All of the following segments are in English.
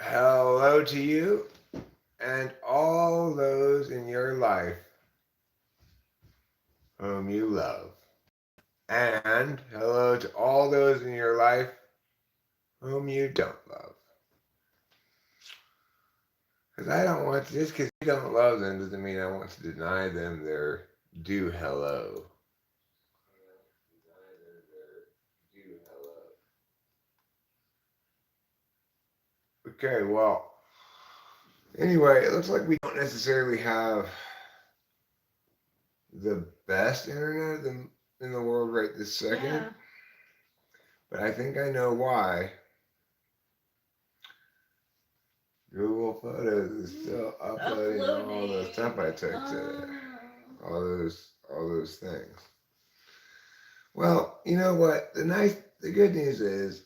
Hello to you and all those in your life whom you love. And hello to all those in your life whom you don't love. Because I don't want to, just because you don't love them doesn't mean I want to deny them their due hello. Okay, well, anyway, it looks like we don't necessarily have the best internet in the world right this second. Yeah. But I think I know why. Google Photos is still uploading all the stuff I Uploading. took today. Oh. All those things. Well, you know what? The good news is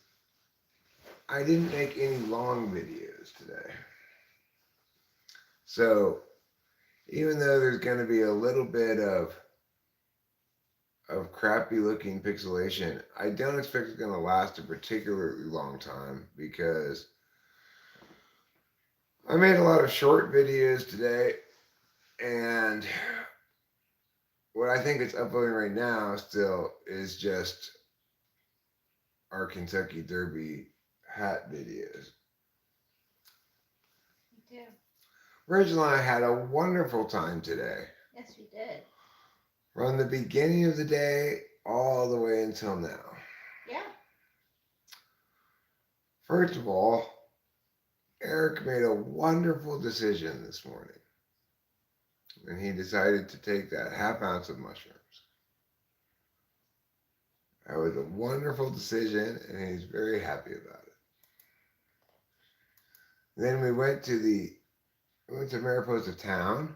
I didn't make any long videos today. So even though there's going to be a little bit of crappy looking pixelation, I don't expect it's going to last a particularly long time because I made a lot of short videos today, and what I think it's uploading right now still is just our Kentucky Derby hat videos. Me too. Rachel and I had a wonderful time today. Yes, we did. From the beginning of the day all the way until now. Yeah. First of all, Eric made a wonderful decision this morning when he decided to take that half ounce of mushrooms. That was a wonderful decision, and he's very happy about it. Then we went to Mariposa Town,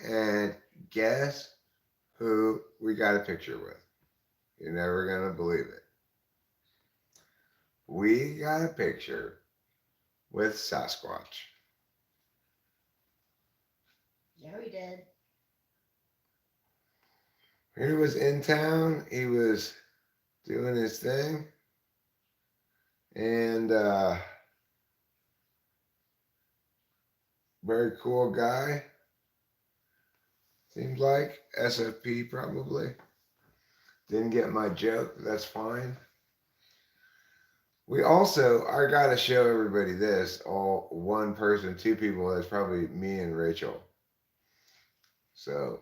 and guess who we got a picture with? You're never gonna believe it. We got a picture with Sasquatch. Yeah, we did. He was in town. He was doing his thing, and very cool guy. Seems like SFP probably. Didn't get my joke. But that's fine. We also, I gotta show everybody this. All one person, two people. That's probably me and Rachel. So,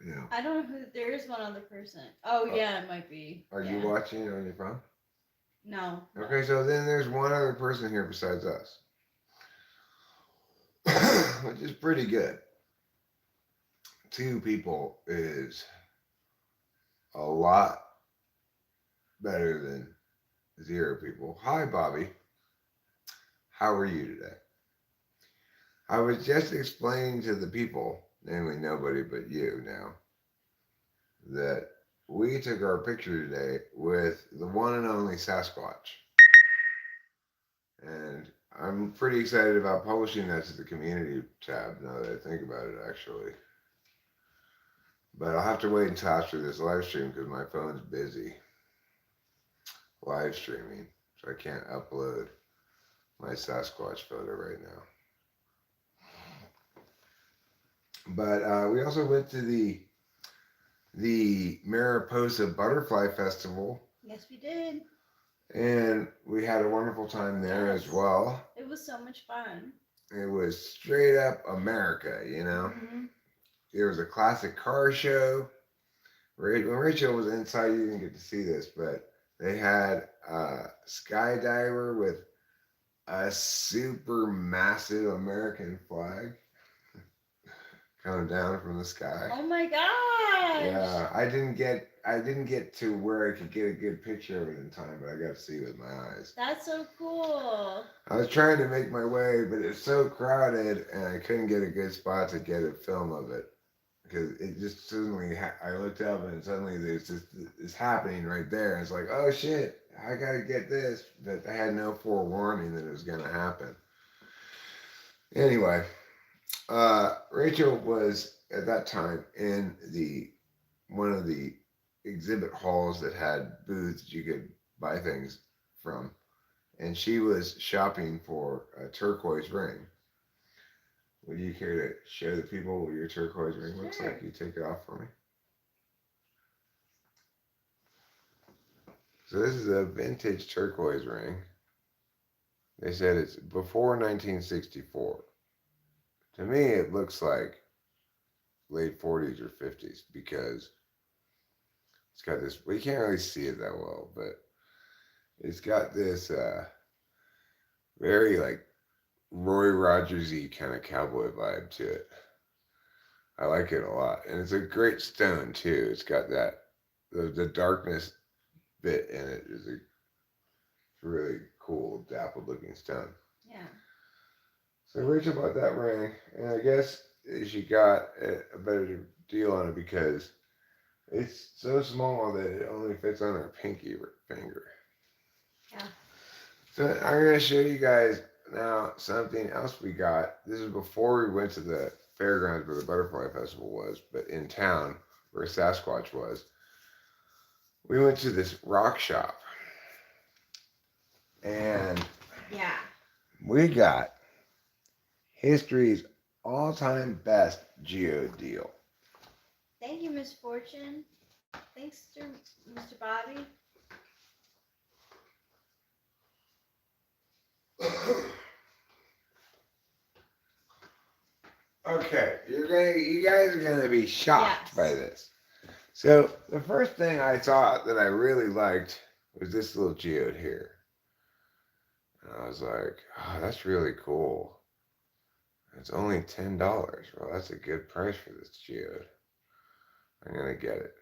yeah. I don't know who. There is one other person. Oh yeah, it might be. Are Yeah. you watching on your phone? No. Okay, so then there's one other person here besides us, which is pretty good. Two people is a lot better than zero people. Hi, Bobby. How are you today? I was just explaining to the people, namely nobody but you now, that we took our picture today with the one and only Sasquatch. And I'm pretty excited about publishing that to the community tab now that I think about it, actually. But I'll have to wait until after this live stream because my phone's busy live streaming, so I can't upload my Sasquatch photo right now. But we also went to the Mariposa Butterfly Festival, Yes, we did. and we had a wonderful time there as Yes. well. It was so much fun. It was straight up America, you know. Mm-hmm. There was a classic car show. When Rachel was inside, you didn't get to see this, but they had a skydiver with a super massive American flag coming down from the sky. Oh my gosh. Yeah, I didn't get to where I could get a good picture of it in time, but I got to see it with my eyes. That's so cool. I was trying to make my way, but it's so crowded, and I couldn't get a good spot to get a film of it because it just suddenly I looked up and suddenly there's just it's happening right there. And it's like, oh shit, I gotta get this, but I had no forewarning that it was gonna happen. Anyway, Rachel was at that time in the one of the exhibit halls that had booths you could buy things from, and she was shopping for a turquoise ring. Would you care to show the people what your turquoise ring looks Sure. like? You take it off for me. So this is a vintage turquoise ring. They said it's before 1964. To me, it looks like late 40s or 50s because it's got this. We can't really see it that well, but it's got this very like Roy Rogersy kind of cowboy vibe to it. I like it a lot, and it's a great stone too. It's got that the darkness bit in it is a really cool, dappled looking stone. Yeah. So Rachel bought that ring, and I guess she got a better deal on it because it's so small that it only fits on her pinky finger. Yeah. So I'm gonna show you guys now something else we got. This is before we went to the fairgrounds where the butterfly festival was, but in town where Sasquatch was. We went to this rock shop, and Yeah. we got history's all-time best geode deal. Thank you, Miss Fortune. Thanks, Mr. Bobby. Okay, you guys are gonna be shocked Yes. by this. So the first thing I thought that I really liked was this little geode here. And I was like, oh, that's really cool. It's only $10. Well, that's a good price for this geode. I'm gonna get it.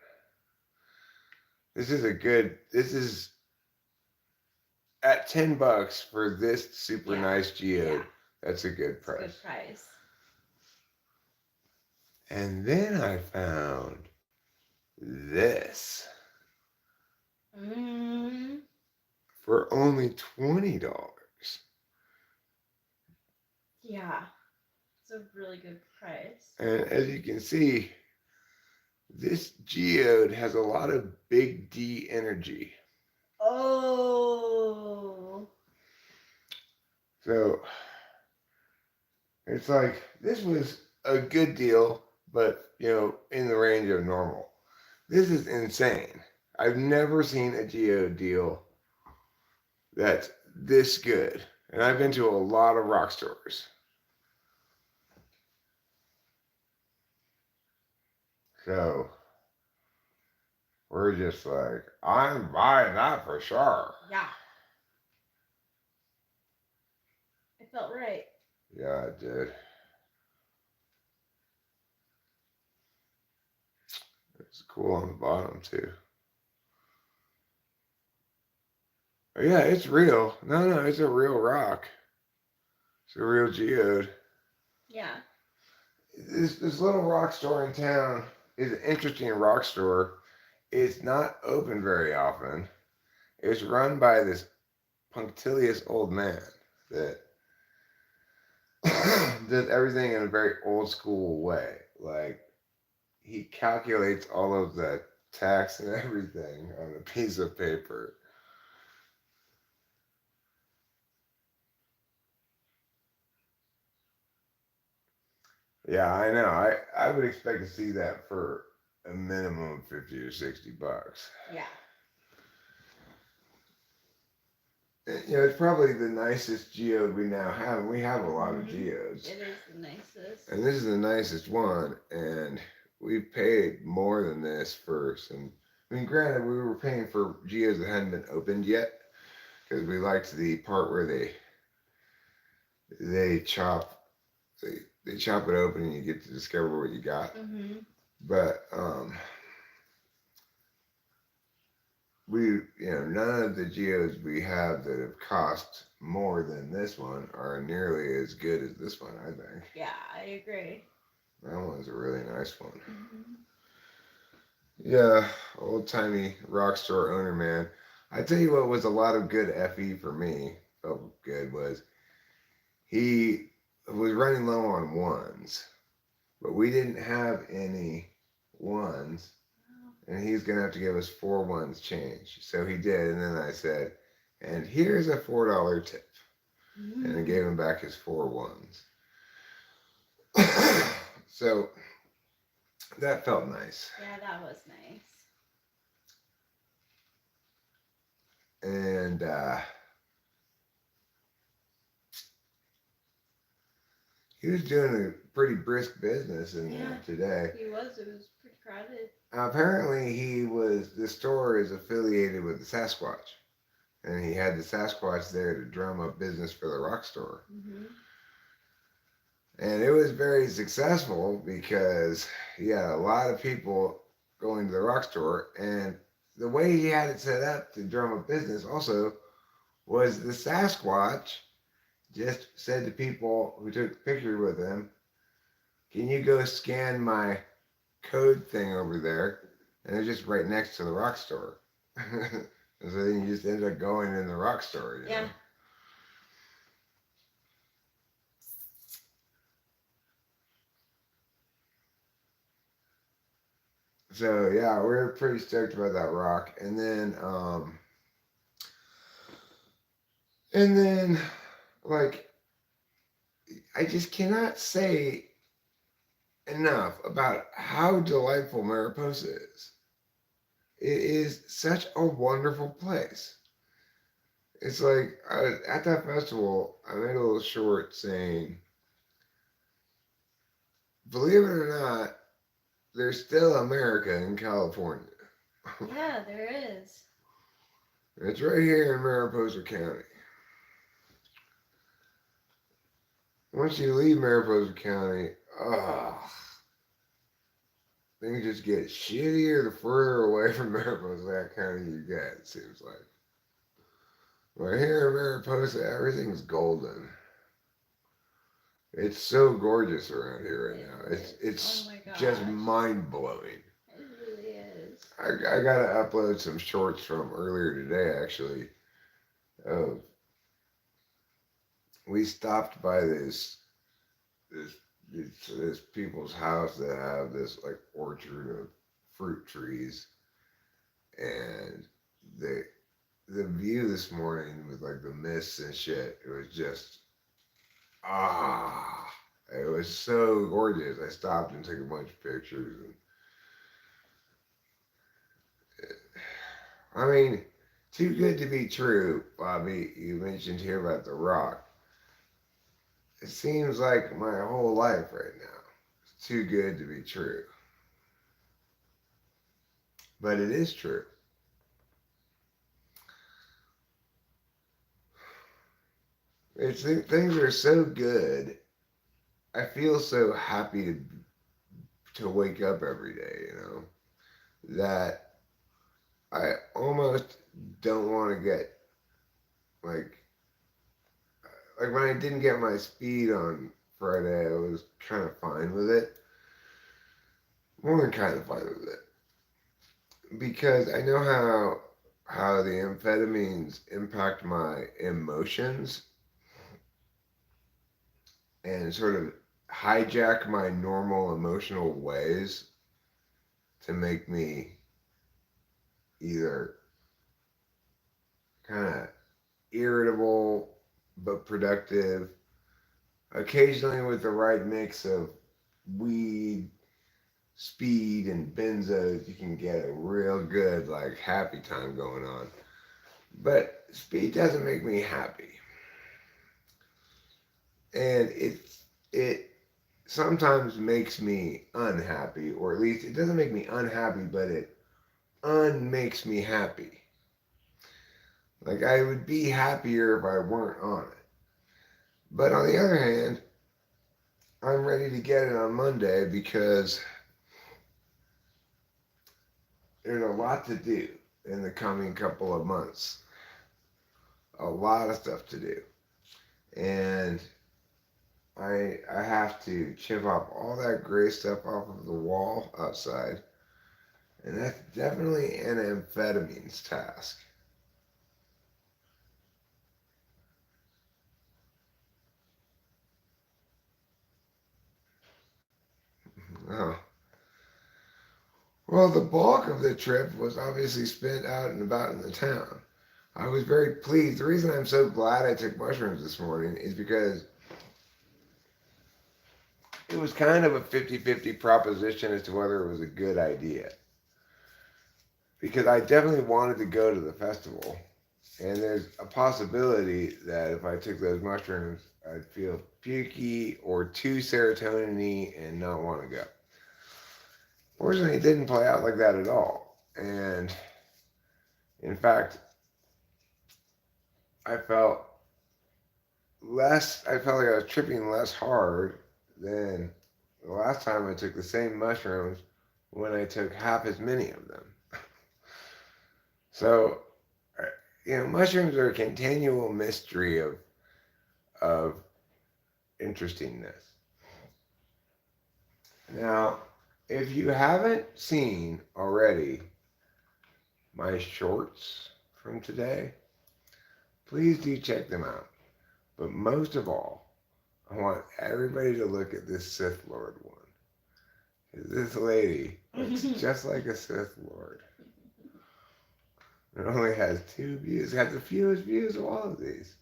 This is at $10 for this super nice geode. Yeah. That's a good price. Good price. And then I found this for only $20. Yeah. It's a really good price. And as you can see, this geode has a lot of big D energy. Oh. So it's like this was a good deal, but in the range of normal. This is insane. I've never seen a geode deal that's this good. And I've been to a lot of rock stores. So we're just like, I'm buying that for sure. Yeah. It felt right. Yeah, it did. It's cool on the bottom too. Oh, yeah, it's real. No, it's a real rock. It's a real geode. Yeah. This little rock store in town is an interesting rock store. It's not open very often. It's run by this punctilious old man that does everything in a very old school way. Like he calculates all of the tax and everything on a piece of paper. Yeah, I know. I would expect to see that for a minimum of 50 or $60. Yeah. It's probably the nicest geode we now have. And we have a lot of geodes. It is the nicest. And this is the nicest one. And we've paid more than this for some. I mean, granted, we were paying for geodes that hadn't been opened yet because we liked the part where they chop they chop it open and you get to discover what you got. Mm-hmm. But we none of the geodes we have that have cost more than this one are nearly as good as this one, I think. Yeah, I agree. That one's a really nice one. Mm-hmm. Yeah, old timey rock store owner man. I tell you what was a lot of good FE for me. Felt good was he was running low on ones, but we didn't have any ones. And he's gonna have to give us 4 ones change. So he did, and then I said, and here's a $4 tip. And I Mm. gave him back his 4 ones. So that felt nice. Yeah, that was nice. And he was doing a pretty brisk business in there today. He was. It was pretty crowded. Apparently, the store is affiliated with the Sasquatch. And he had the Sasquatch there to drum up business for the rock store. Mm-hmm. And it was very successful because he had a lot of people going to the rock store. And the way he had it set up to drum up business also was the Sasquatch just said to people who took a picture with him, "Can you go scan my code thing over there?" And it's just right next to the rock store. And so then you just end up going in the rock store, you know? So yeah, we're pretty stoked about that rock. And then like I just cannot say enough about how delightful Mariposa is. It is such a wonderful place. It's like at that festival, I made a little short saying, believe it or not, there's still America in California. Yeah, there is. It's right here in Mariposa County. Once you leave Mariposa County, things just get shittier the further away from Mariposa County you get, it seems like. But here in Mariposa, everything's golden. It's so gorgeous around here right now. It's oh my gosh. just mind blowing. It really is. I gotta upload some shorts from earlier today actually. Of we stopped by this people's house that have this like orchard of fruit trees, and the view this morning with like the mists and shit, it was just ah, it was so gorgeous. I stopped and took a bunch of pictures. I mean, too good to be true, Bobby. You mentioned here about the rock. It seems like my whole life right now. It's too good to be true. But it is true. Things are so good. I feel so happy to wake up every day, that I almost don't want to get like when I didn't get my speed on Friday, I was kind of fine with it. More than kind of fine with it because I know how the amphetamines impact my emotions and sort of hijack my normal emotional ways to make me either kind of irritable but productive, occasionally with the right mix of weed, speed, and benzos, you can get a real good, like, happy time going on. But speed doesn't make me happy. And it sometimes makes me unhappy, or at least it doesn't make me unhappy, but it unmakes me happy. Like I would be happier if I weren't on it. But on the other hand, I'm ready to get it on Monday because there's a lot to do in the coming couple of months. A lot of stuff to do. And I have to chip off all that gray stuff off of the wall outside. And that's definitely an amphetamines task. Oh. Well, the bulk of the trip was obviously spent out and about in the town. I was very pleased. The reason I'm so glad I took mushrooms this morning is because it was kind of a 50-50 proposition as to whether it was a good idea. Because I definitely wanted to go to the festival. And there's a possibility that if I took those mushrooms, I'd feel pukey or too serotonin-y and not want to go. Fortunately, it didn't play out like that at all. And in fact, I felt I felt like I was tripping less hard than the last time I took the same mushrooms when I took half as many of them. So, mushrooms are a continual mystery of interestingness. Now, if you haven't seen already my shorts from today, please do check them out. But most of all, I want everybody to look at this Sith Lord one. This lady looks just like a Sith Lord. It only has 2 views. It has the fewest views of all of these.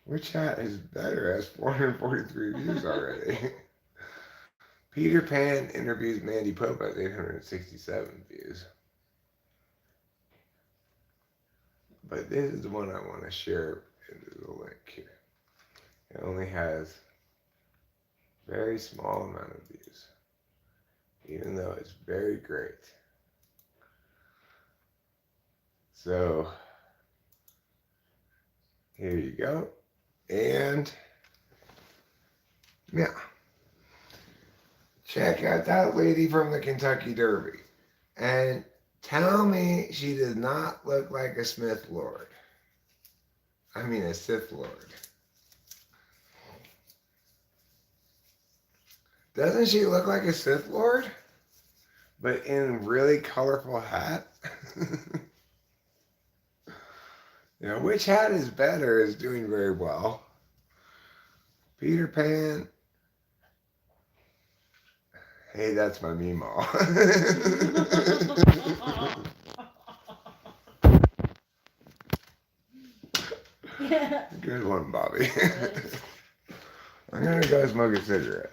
Which hat is better? It has 443 views already. Peter Pan interviews Mandy Pope has 867 views. But this is the one I want to share into the link here. It only has a very small amount of views, even though it's very great. So, here you go. And, yeah. Check out that lady from the Kentucky Derby. And tell me she does not look like a Smith Lord. I mean a Sith Lord. Doesn't she look like a Sith Lord? But in a really colorful hat? Which hat is better is doing very well. Peter Pan. Hey, that's my Meemaw. Good one, Bobby. I'm gonna go smoke a cigarette.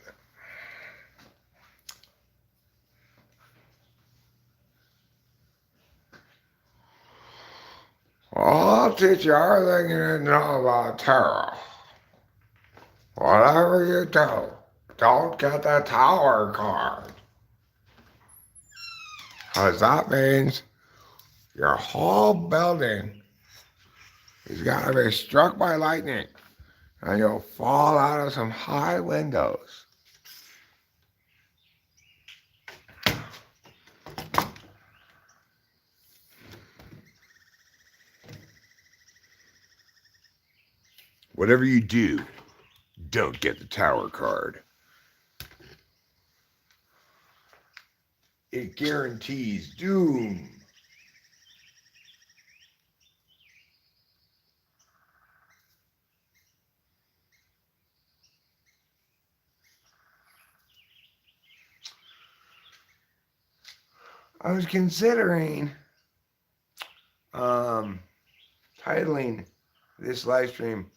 I'll teach you everything you need to know about tarot. Whatever you do, don't get the tower card. Because that means your whole building is going to be struck by lightning and you'll fall out of some high windows. Whatever you do, don't get the tower card. It guarantees doom. I was considering titling this live stream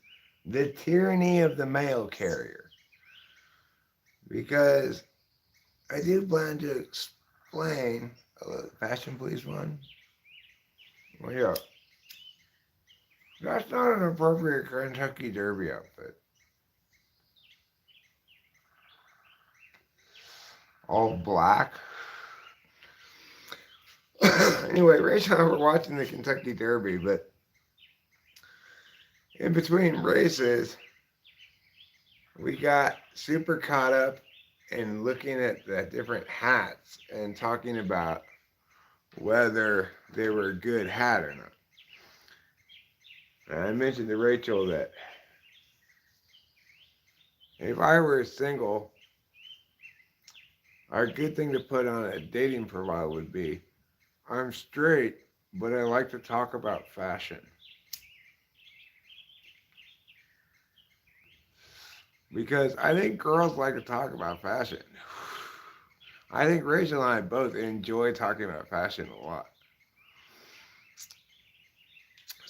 The Tyranny of the Mail Carrier, because I do plan to explain fashion please one. Well, yeah, that's not an appropriate Kentucky Derby outfit. All black. Anyway, Rachel and I were watching the Kentucky Derby, but in between races, we got super caught up in looking at the different hats and talking about whether they were a good hat or not. And I mentioned to Rachel that if I were single, a good thing to put on a dating profile would be, I'm straight, but I like to talk about fashion. Because I think girls like to talk about fashion. I think Rachel and I both enjoy talking about fashion a lot.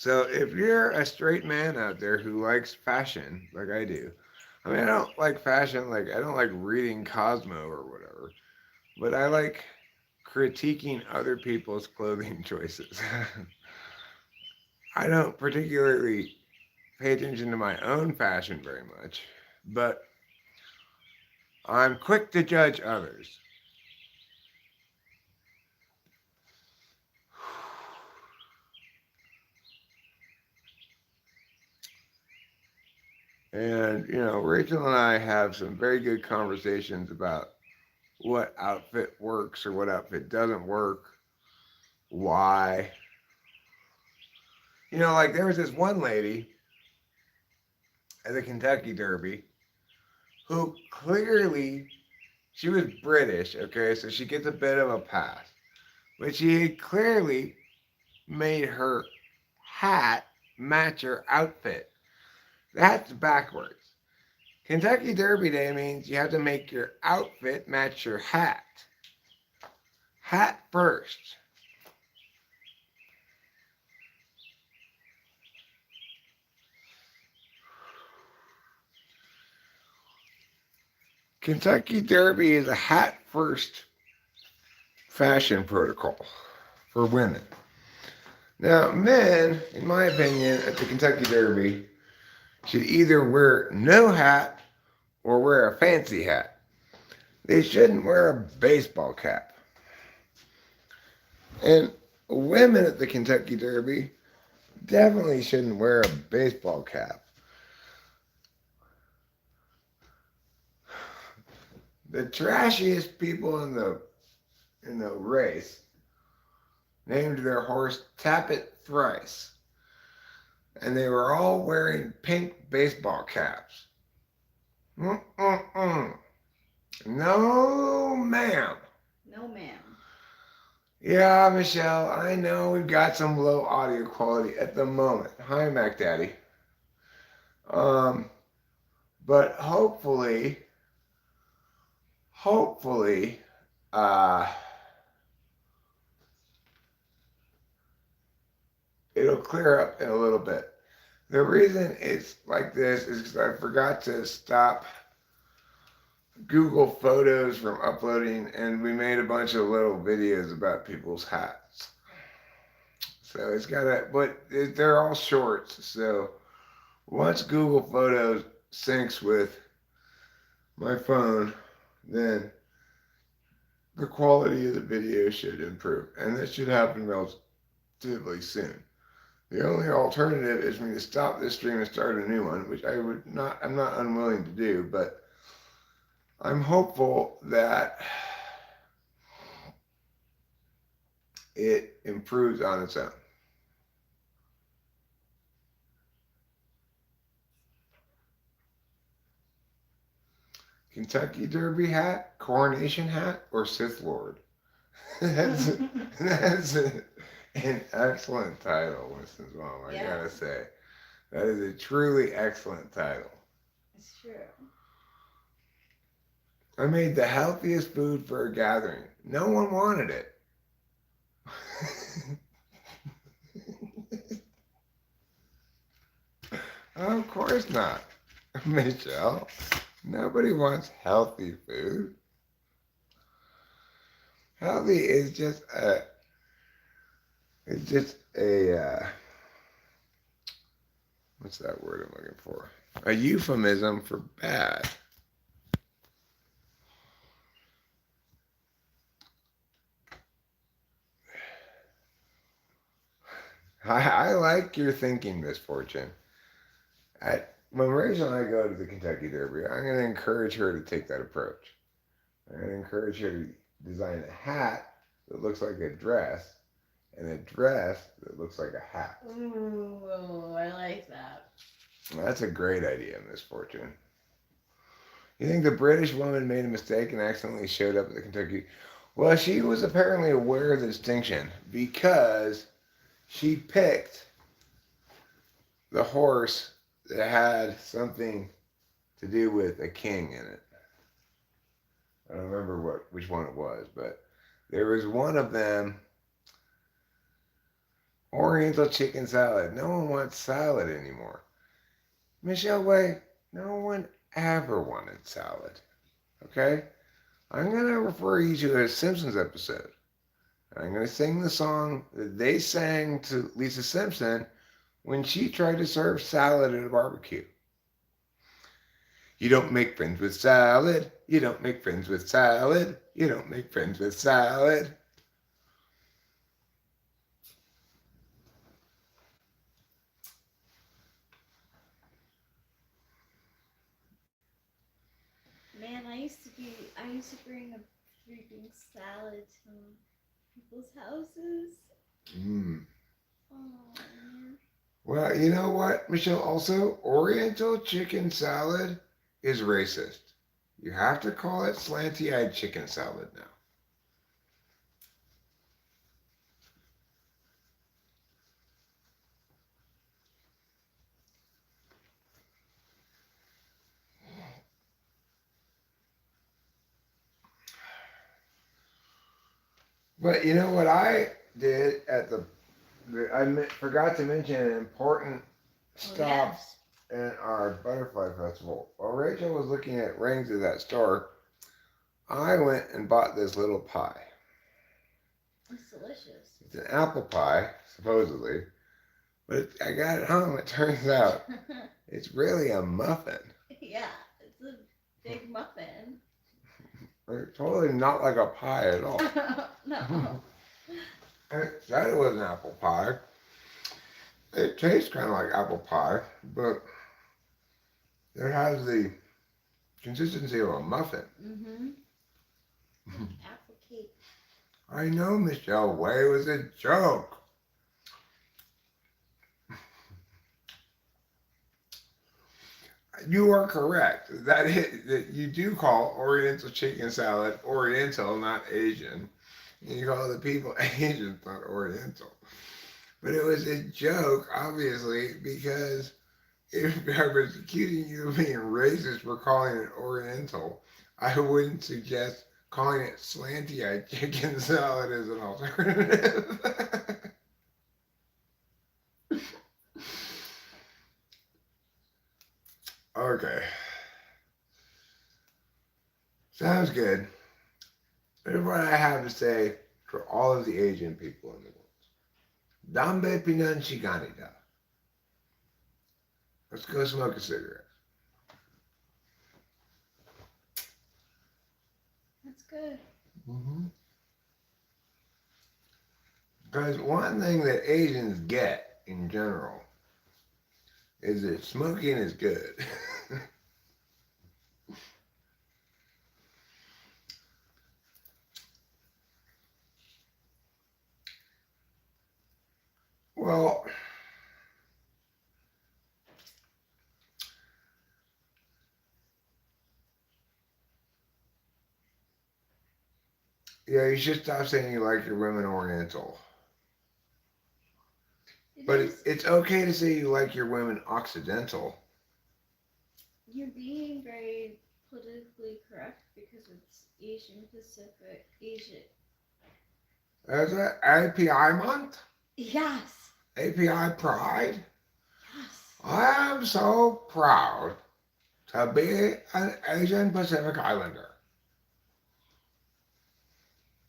So if you're a straight man out there who likes fashion, like I do, I mean, I don't like fashion, like, I don't like reading Cosmo or whatever, but I like critiquing other people's clothing choices. I don't particularly pay attention to my own fashion very much, but I'm quick to judge others. And, Rachel and I have some very good conversations about what outfit works or what outfit doesn't work, why. Like there was this one lady at the Kentucky Derby who clearly, she was British, okay, so she gets a bit of a pass. But she had clearly made her hat match her outfit. That's backwards. Kentucky Derby Day means you have to make your outfit match your hat. Hat first. Kentucky Derby is a hat first fashion protocol for women. Now, men, in my opinion, at the Kentucky Derby should either wear no hat or wear a fancy hat. They shouldn't wear a baseball cap. And women at the Kentucky Derby definitely shouldn't wear a baseball cap. The trashiest people in the race named their horse Tap It Thrice, and they were all wearing pink baseball caps. Mm-mm-mm. No, ma'am. No, ma'am. Yeah, Michelle, I know we've got some low audio quality at the moment. Hi, Mac Daddy. Um, but hopefully, uh, it'll clear up in a little bit. The reason it's like this is because I forgot to stop Google Photos from uploading, and we made a bunch of little videos about people's hats. So it's got a, but they're all shorts. So once Google Photos syncs with my phone, then the quality of the video should improve, and this should happen relatively soon. The only alternative is for me to stop this stream and start a new one, which I'm not unwilling to do, but I'm hopeful that it improves on its own. Kentucky Derby hat, Coronation hat, or Sith Lord? that's that's an excellent title, Winston's mom. I gotta say, that is a truly excellent title. It's true. I made the healthiest food for a gathering. No one wanted it. Of course not, Michelle. Nobody wants healthy food. Healthy is just a. It's just a. What's that word I'm looking for? A euphemism for bad. I like your thinking, Misfortune. When Rachel and I go to the Kentucky Derby, I'm going to encourage her to take that approach. I'm going to encourage her to design a hat that looks like a dress and a dress that looks like a hat. Ooh, I like that. That's a great idea, Misfortune. You think the British woman made a mistake and accidentally showed up at the Kentucky? Well, she was apparently aware of the distinction because she picked the horse that had something to do with a king in it. I don't remember which one it was, but there was one of them Oriental chicken salad. No one wants salad anymore. Michelle Way, no one ever wanted salad. Okay? I'm going to refer you to a Simpsons episode. I'm going to sing the song that they sang to Lisa Simpson when she tried to serve salad at a barbecue. You don't make friends with salad. You don't make friends with salad. You don't make friends with salad. Man, I used to bring a freaking salad to people's houses. Mm. Oh man. Well, you know what, Michelle? Also, Oriental chicken salad is racist. You have to call it slanty-eyed chicken salad now. But you know what I did at forgot to mention an important stop yes. in our butterfly festival. While Rachel was looking at rings at that store, I went and bought this little pie. It's delicious. It's an apple pie, supposedly, but I got it home. It turns out it's really a muffin. Yeah, it's a big muffin. It's totally not like a pie at all. No. It said it was an apple pie. It tastes kind of like apple pie, but it has the consistency of a muffin. Mm-hmm. Apple cake. I know, Michelle Way, it was a joke. You are correct. That you do call Oriental chicken salad Oriental, not Asian. You call the people Asians, not Oriental. But it was a joke, obviously, because if I was accusing you of being racist for calling it Oriental, I wouldn't suggest calling it slanty-eyed chicken salad as an alternative. Okay. Sounds good. Here's what I have to say for all of the Asian people in the world. Dambe pinan shiganida. Let's go smoke a cigarette. That's good. Mm-hmm. Because one thing that Asians get in general is that smoking is good. Well, yeah, you should stop saying you like your women Oriental. But it's okay to say you like your women Occidental. You're being very politically correct because it's Asian Pacific. Asia. Is it API month? Yes. API Pride? Yes. I am so proud to be an Asian Pacific Islander.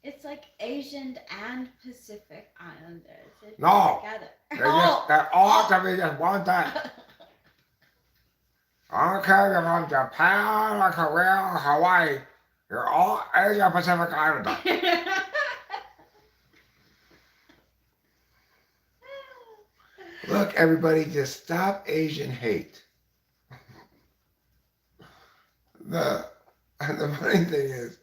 It's like Asian and Pacific Islanders. They No, together. they're all to be just one thing. I don't care if you're from Japan or Korea or Hawaii. You're all Asia Pacific Islander. Look, everybody, just stop Asian hate. The funny thing is,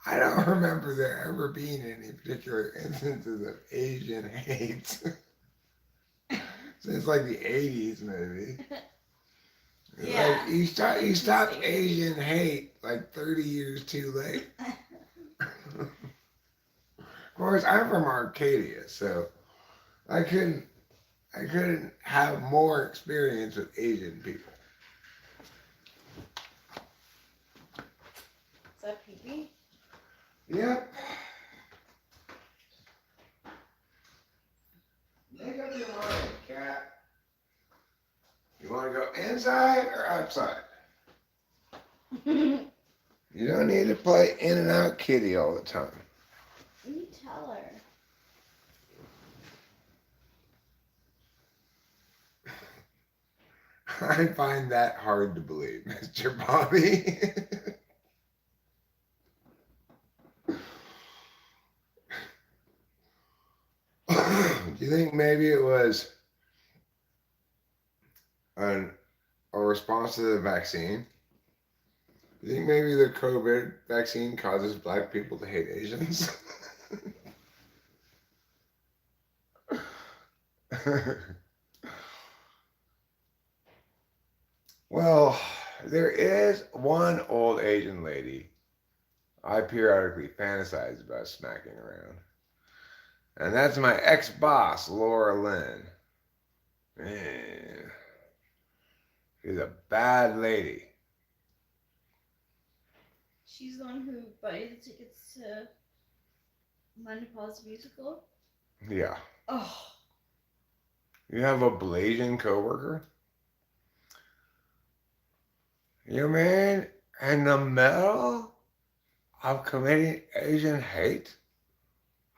I don't remember there ever being any particular instances of Asian hate since like the 80s, maybe. Yeah. Like you stopped Asian hate like 30 years too late. Of course, I'm from Arcadia, so I couldn't have more experience with Asian people. Is that pee-pee? Yep. inside or outside? You You don't need to play in and out kitty all the time. tell her. I find that hard to believe, Mr. Bobby. Do you think maybe it was an, a response to the vaccine? Do you think maybe the COVID vaccine causes black people to hate Asians? Well, there is one old Asian lady I periodically fantasize about smacking around. And that's my ex-boss, Laura Lynn. Man, she's a bad lady. She's the one who bought you the tickets to Monday Paul's musical. Yeah. Oh. You have a blazing coworker? You mean in the middle of committing Asian hate,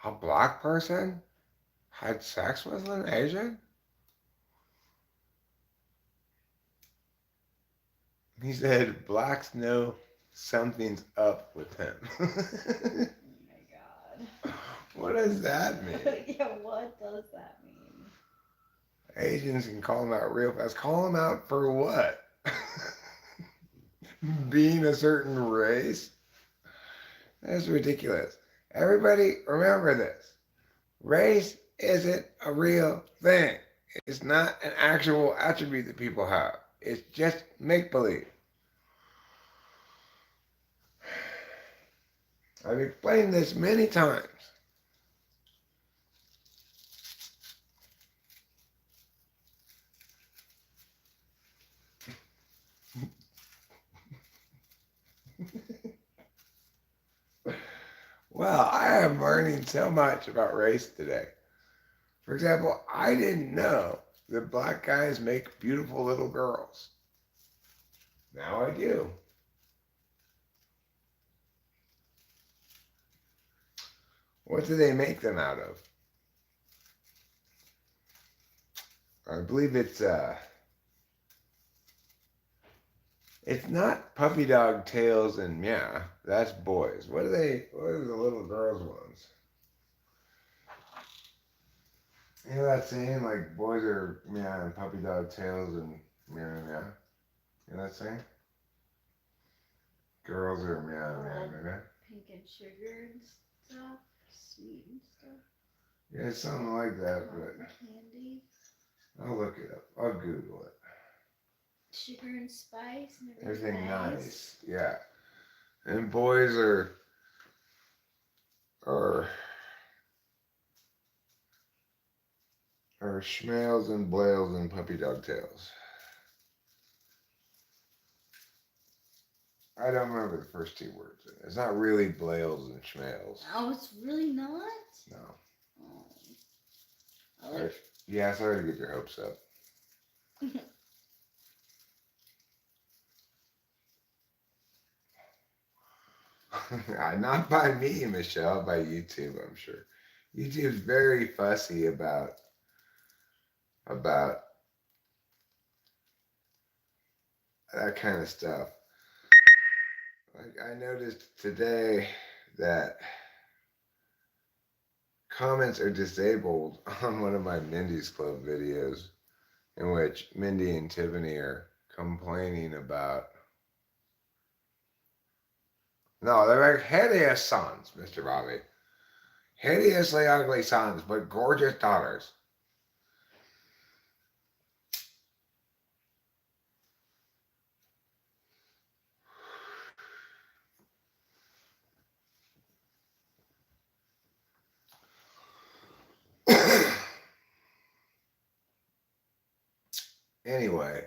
a black person had sex with an Asian? He said blacks know something's up with him. Oh my god. What does that mean? Yeah, what does that mean? Asians can call him out real fast. Call him out for what? Being a certain race? That's ridiculous. Everybody remember this. Race isn't a real thing. It's not an actual attribute that people have. It's just make-believe. I've explained this many times. Well, I am learning so much about race today. For example, I didn't know that black guys make beautiful little girls. Now I do. What do they make them out of? I believe it's not puppy dog tails and meow. That's boys. What are the little girls ones? You know that saying, like boys are meow and puppy dog tails and meow meow? You know that saying? Girls are meow meow meow. Pink and sugar and stuff. Sweet and stuff. Yeah, it's something like that, but Candy. I'll look it up. I'll Google it. Sugar and spice and Everything nice. nice. Yeah. And boys are are schmales and blales and puppy dog tails. I don't remember the first two words. It's not really blales and schmales. Oh, it's really not? No. Oh. Yeah, sorry to get your hopes up. Not by me, Michelle, by YouTube, I'm sure. YouTube's very fussy about that kind of stuff. Like I noticed today that comments are disabled on one of my Mindy's Club videos in which Mindy and Tiffany are complaining about. No, they're like hideous sons, Mr. Bobby. Hideously ugly sons, but gorgeous daughters. Anyway,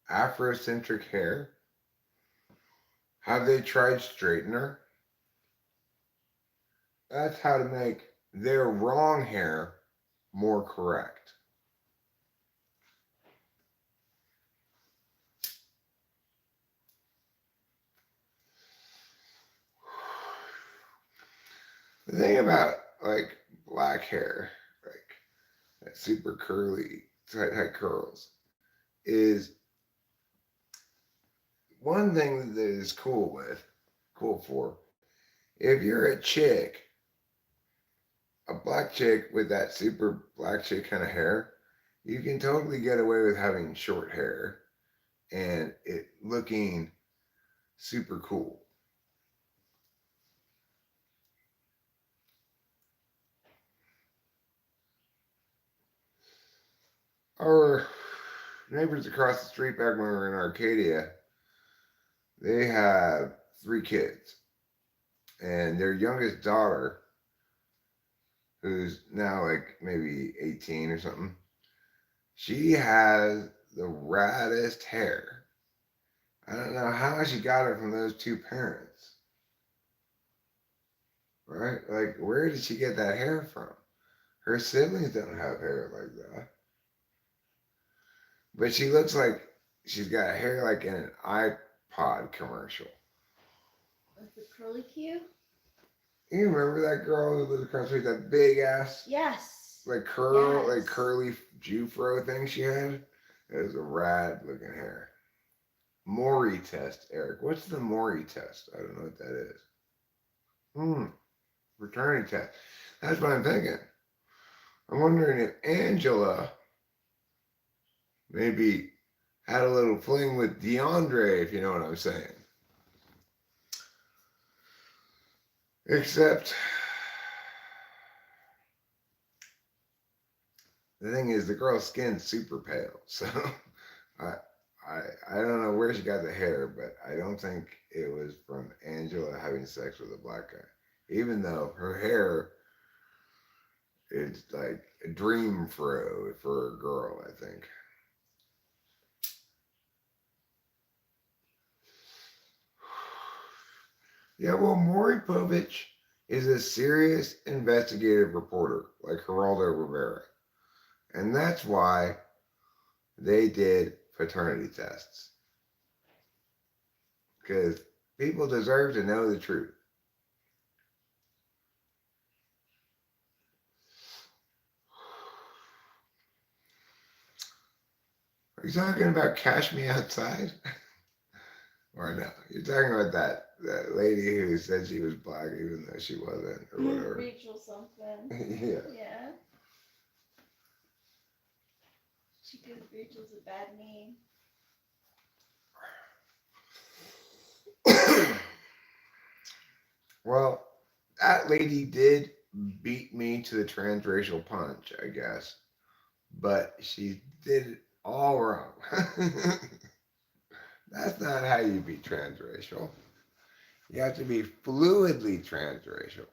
Afrocentric hair. Have they tried straightener? That's how to make their wrong hair more correct. The thing about like black hair, like that super curly, tight curls, is one thing that is cool for. If you're a chick, a black chick with that super black chick kind of hair, you can totally get away with having short hair and it looking super cool. Our neighbors across the street back when we were in Arcadia, they have 3 kids. And their youngest daughter, who's now like maybe 18 or something, she has the raddest hair. I don't know how she got it from those two parents. Right? Like, where did she get that hair from? Her siblings don't have hair like that. But she looks like she's got hair like in an iPod commercial. Like the curly Q? You remember that girl who lived across the street, that big ass, Yes. like curl, Yes. like curly Jufro thing she had? It was a rad looking hair. Maury test, Eric. What's the Maury test? I don't know what that is. Fraternity test. That's what I'm thinking. I'm wondering if Angela maybe had a little fling with DeAndre, if you know what I'm saying. Except the thing is, the girl's skin's super pale, so I, I don't know where she got the hair, but I don't think it was from Angela having sex with a black guy. Even though her hair is like a dream for a girl, I think. Yeah, well, Maury Povich is a serious investigative reporter like Geraldo Rivera. And that's why they did paternity tests. Because people deserve to know the truth. Are you talking about Cash Me Outside? Or no? You're talking about that lady who said she was black even though she wasn't, or whatever. Rachel something. Yeah. Yeah. She gives Rachel's a bad name. Well, that lady did beat me to the transracial punch, I guess. But she did it all wrong. That's not how you be transracial. You have to be fluidly transracial.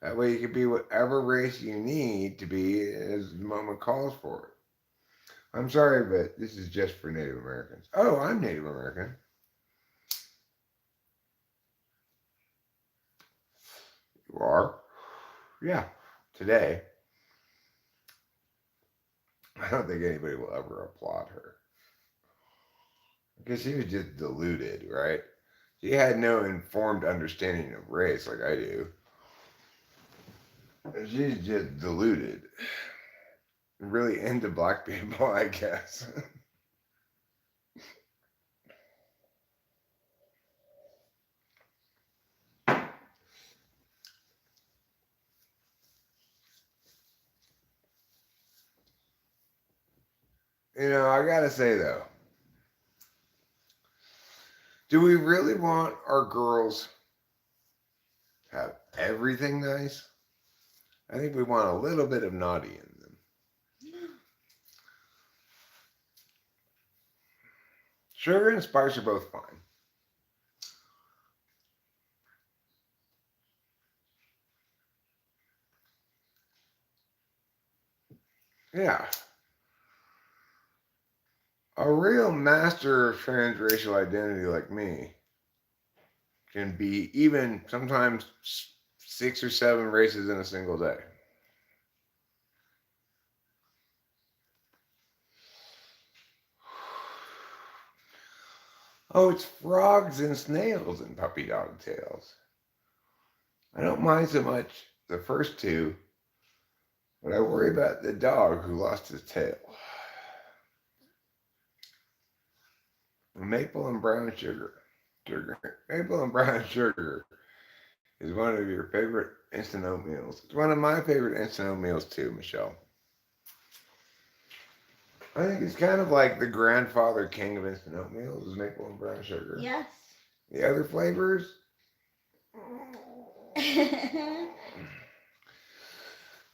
That way you can be whatever race you need to be as the moment calls for it. I'm sorry, but this is just for Native Americans. Oh, I'm Native American. You are? Yeah, today. I don't think anybody will ever applaud her. Because she was just deluded, right? She had no informed understanding of race like I do. She's just deluded. Really into black people, I guess. I gotta say though, do we really want our girls to have everything nice? I think we want a little bit of naughty in them. Sugar and spice are both fine. Yeah. A real master of transracial identity like me can be even sometimes 6 or 7 races in a single day. Oh, it's frogs and snails in puppy dog tales. I don't mind so much the first two, but I worry about the dog who lost his tail. Maple and brown sugar. Maple and brown sugar is one of your favorite instant oatmeals. It's one of my favorite instant oatmeals too, Michelle. I think it's kind of like the grandfather king of instant oatmeals is maple and brown sugar. Yes. The other flavors,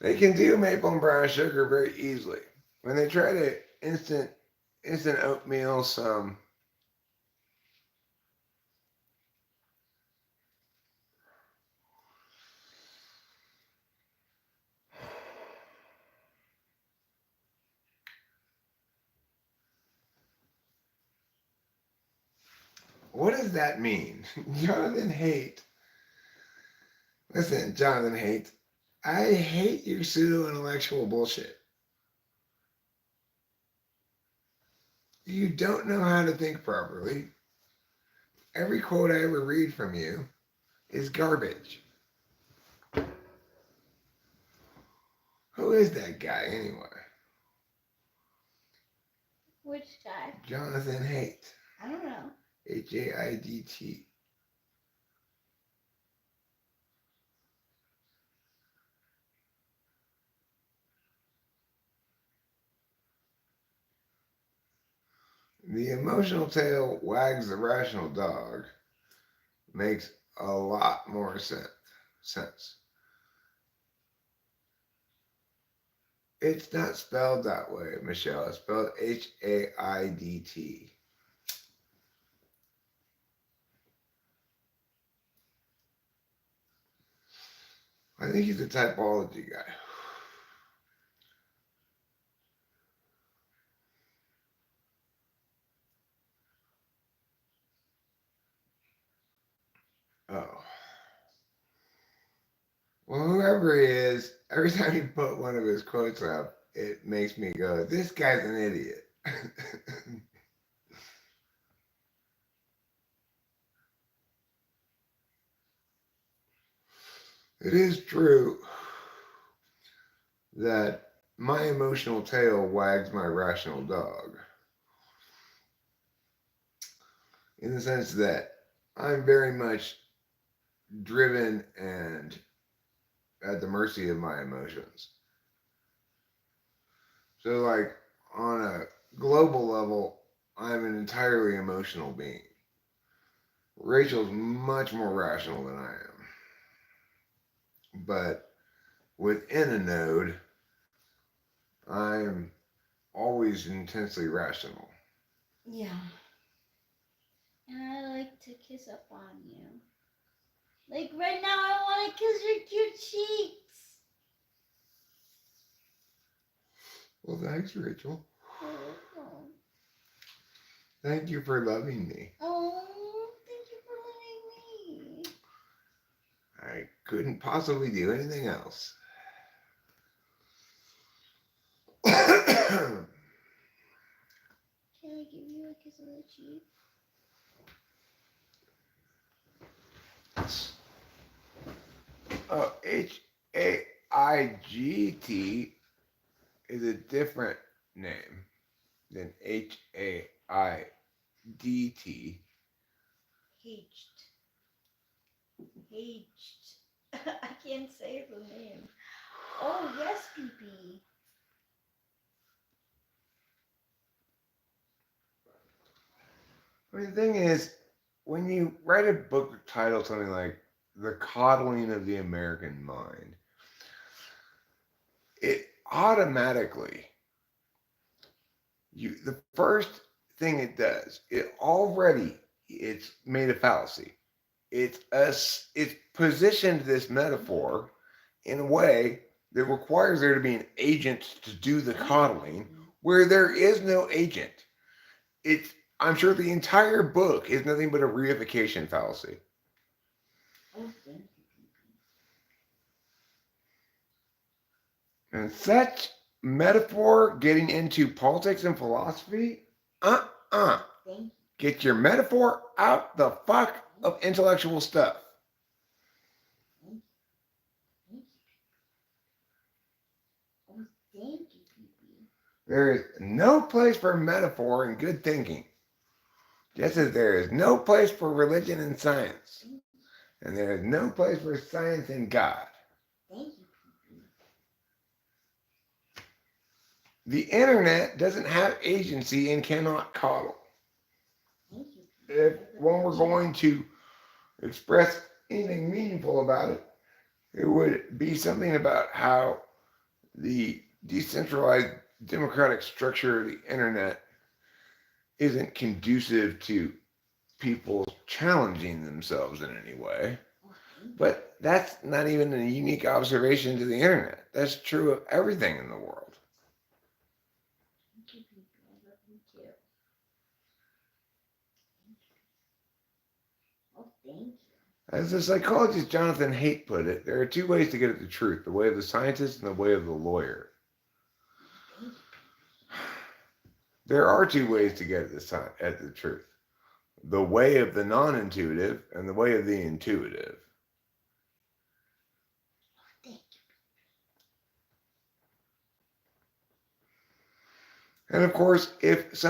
they can do maple and brown sugar very easily. When they try to instant oatmeal some what does that mean? Jonathan Haidt. Listen, Jonathan Haidt, I hate your pseudo intellectual bullshit. You don't know how to think properly. Every quote I ever read from you is garbage. Who is that guy anyway? Which guy? Jonathan Haidt. I don't know. Haidt. The emotional tail wags the rational dog makes a lot more sense. It's not spelled that way, Michelle. It's spelled Haidt. I think he's a typology guy. Oh. Well, whoever he is, every time you put one of his quotes up, it makes me go, this guy's an idiot. It is true that my emotional tail wags my rational dog. In the sense that I'm very much driven and at the mercy of my emotions. So, like, on a global level, I'm an entirely emotional being. Rachel's much more rational than I am. But within a node, I'm always intensely rational. Yeah. And I like to kiss up on you. Like right now, I want to kiss your cute cheeks. Well, thanks, Rachel. Oh. Thank you for loving me. Oh, thank you for loving me. I couldn't possibly do anything else. Can I give you a kiss on the cheek? Oh, Haigt is a different name than Haidt. Haged. I can't say the name. Oh, yes, PP. I mean, the thing is, when you write a book titled something like The Coddling of the American Mind, it automatically, the first thing it does, it's made a fallacy. It's positioned this metaphor in a way that requires there to be an agent to do the coddling, where there is no agent. I'm sure the entire book is nothing but a reification fallacy. And such metaphor getting into politics and philosophy? Uh-uh. Thank you. Get your metaphor out the fuck of intellectual stuff. Thank you. Oh, thank you, PP. There is no place for metaphor in good thinking, just as there is no place for religion and science, and there is no place for science and God. Thank you, PP. The internet doesn't have agency and cannot coddle. Thank you, PP. If when we're going to express anything meaningful about it, it would be something about how the decentralized democratic structure of the internet isn't conducive to people challenging themselves in any way. Oh, thank you. But that's not even a unique observation to the internet. That's true of everything in the world. Thank you, PP. I love you too. Oh, thank you. As the psychologist Jonathan Haidt put it, there are two ways to get at the truth, the way of the scientist and the way of the lawyer. Thank you. There are two ways to get at the truth, the way of the non-intuitive and the way of the intuitive. Thank you. And of course, if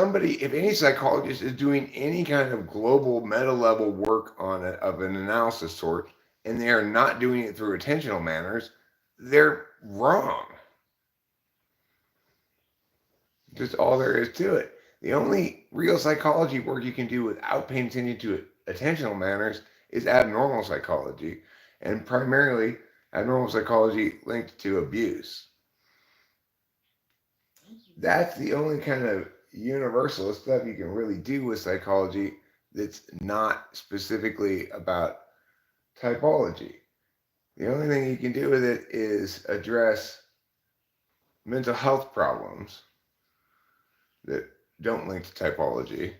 any psychologist is doing any kind of global meta level work on it of an analysis sort, and they are not doing it through attentional manners, they're wrong. Just all there is to it. The only real psychology work you can do without paying attention to attentional manners is abnormal psychology, and primarily abnormal psychology linked to abuse. That's the only kind of universal stuff you can really do with psychology that's not specifically about typology. The only thing you can do with it is address mental health problems that don't link to typology,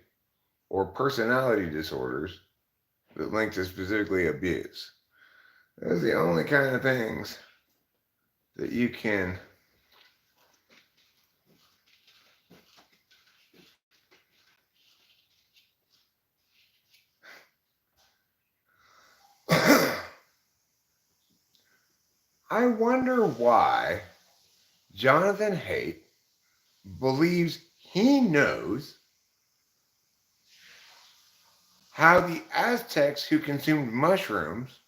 or personality disorders that link to specifically abuse. Those are the only kind of things that you can I wonder why Jonathan Haidt believes he knows how the Aztecs who consumed mushrooms,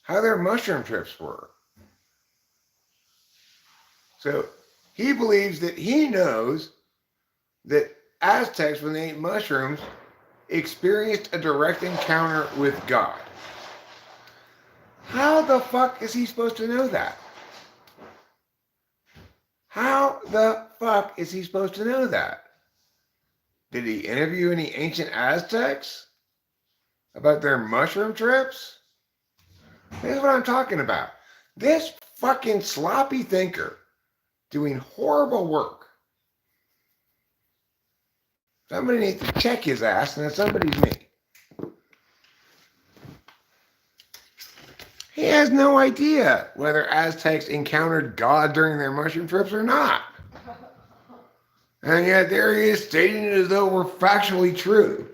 how their mushroom trips were. So he believes that he knows that Aztecs, when they ate mushrooms, experienced a direct encounter with God. How the fuck is he supposed to know that? How the fuck is he supposed to know that? Did he interview any ancient Aztecs about their mushroom trips? This is what I'm talking about. This fucking sloppy thinker doing horrible work. Somebody needs to check his ass, and that somebody's me. He has no idea whether Aztecs encountered God during their mushroom trips or not. And yet there he is stating it as though we're factually true.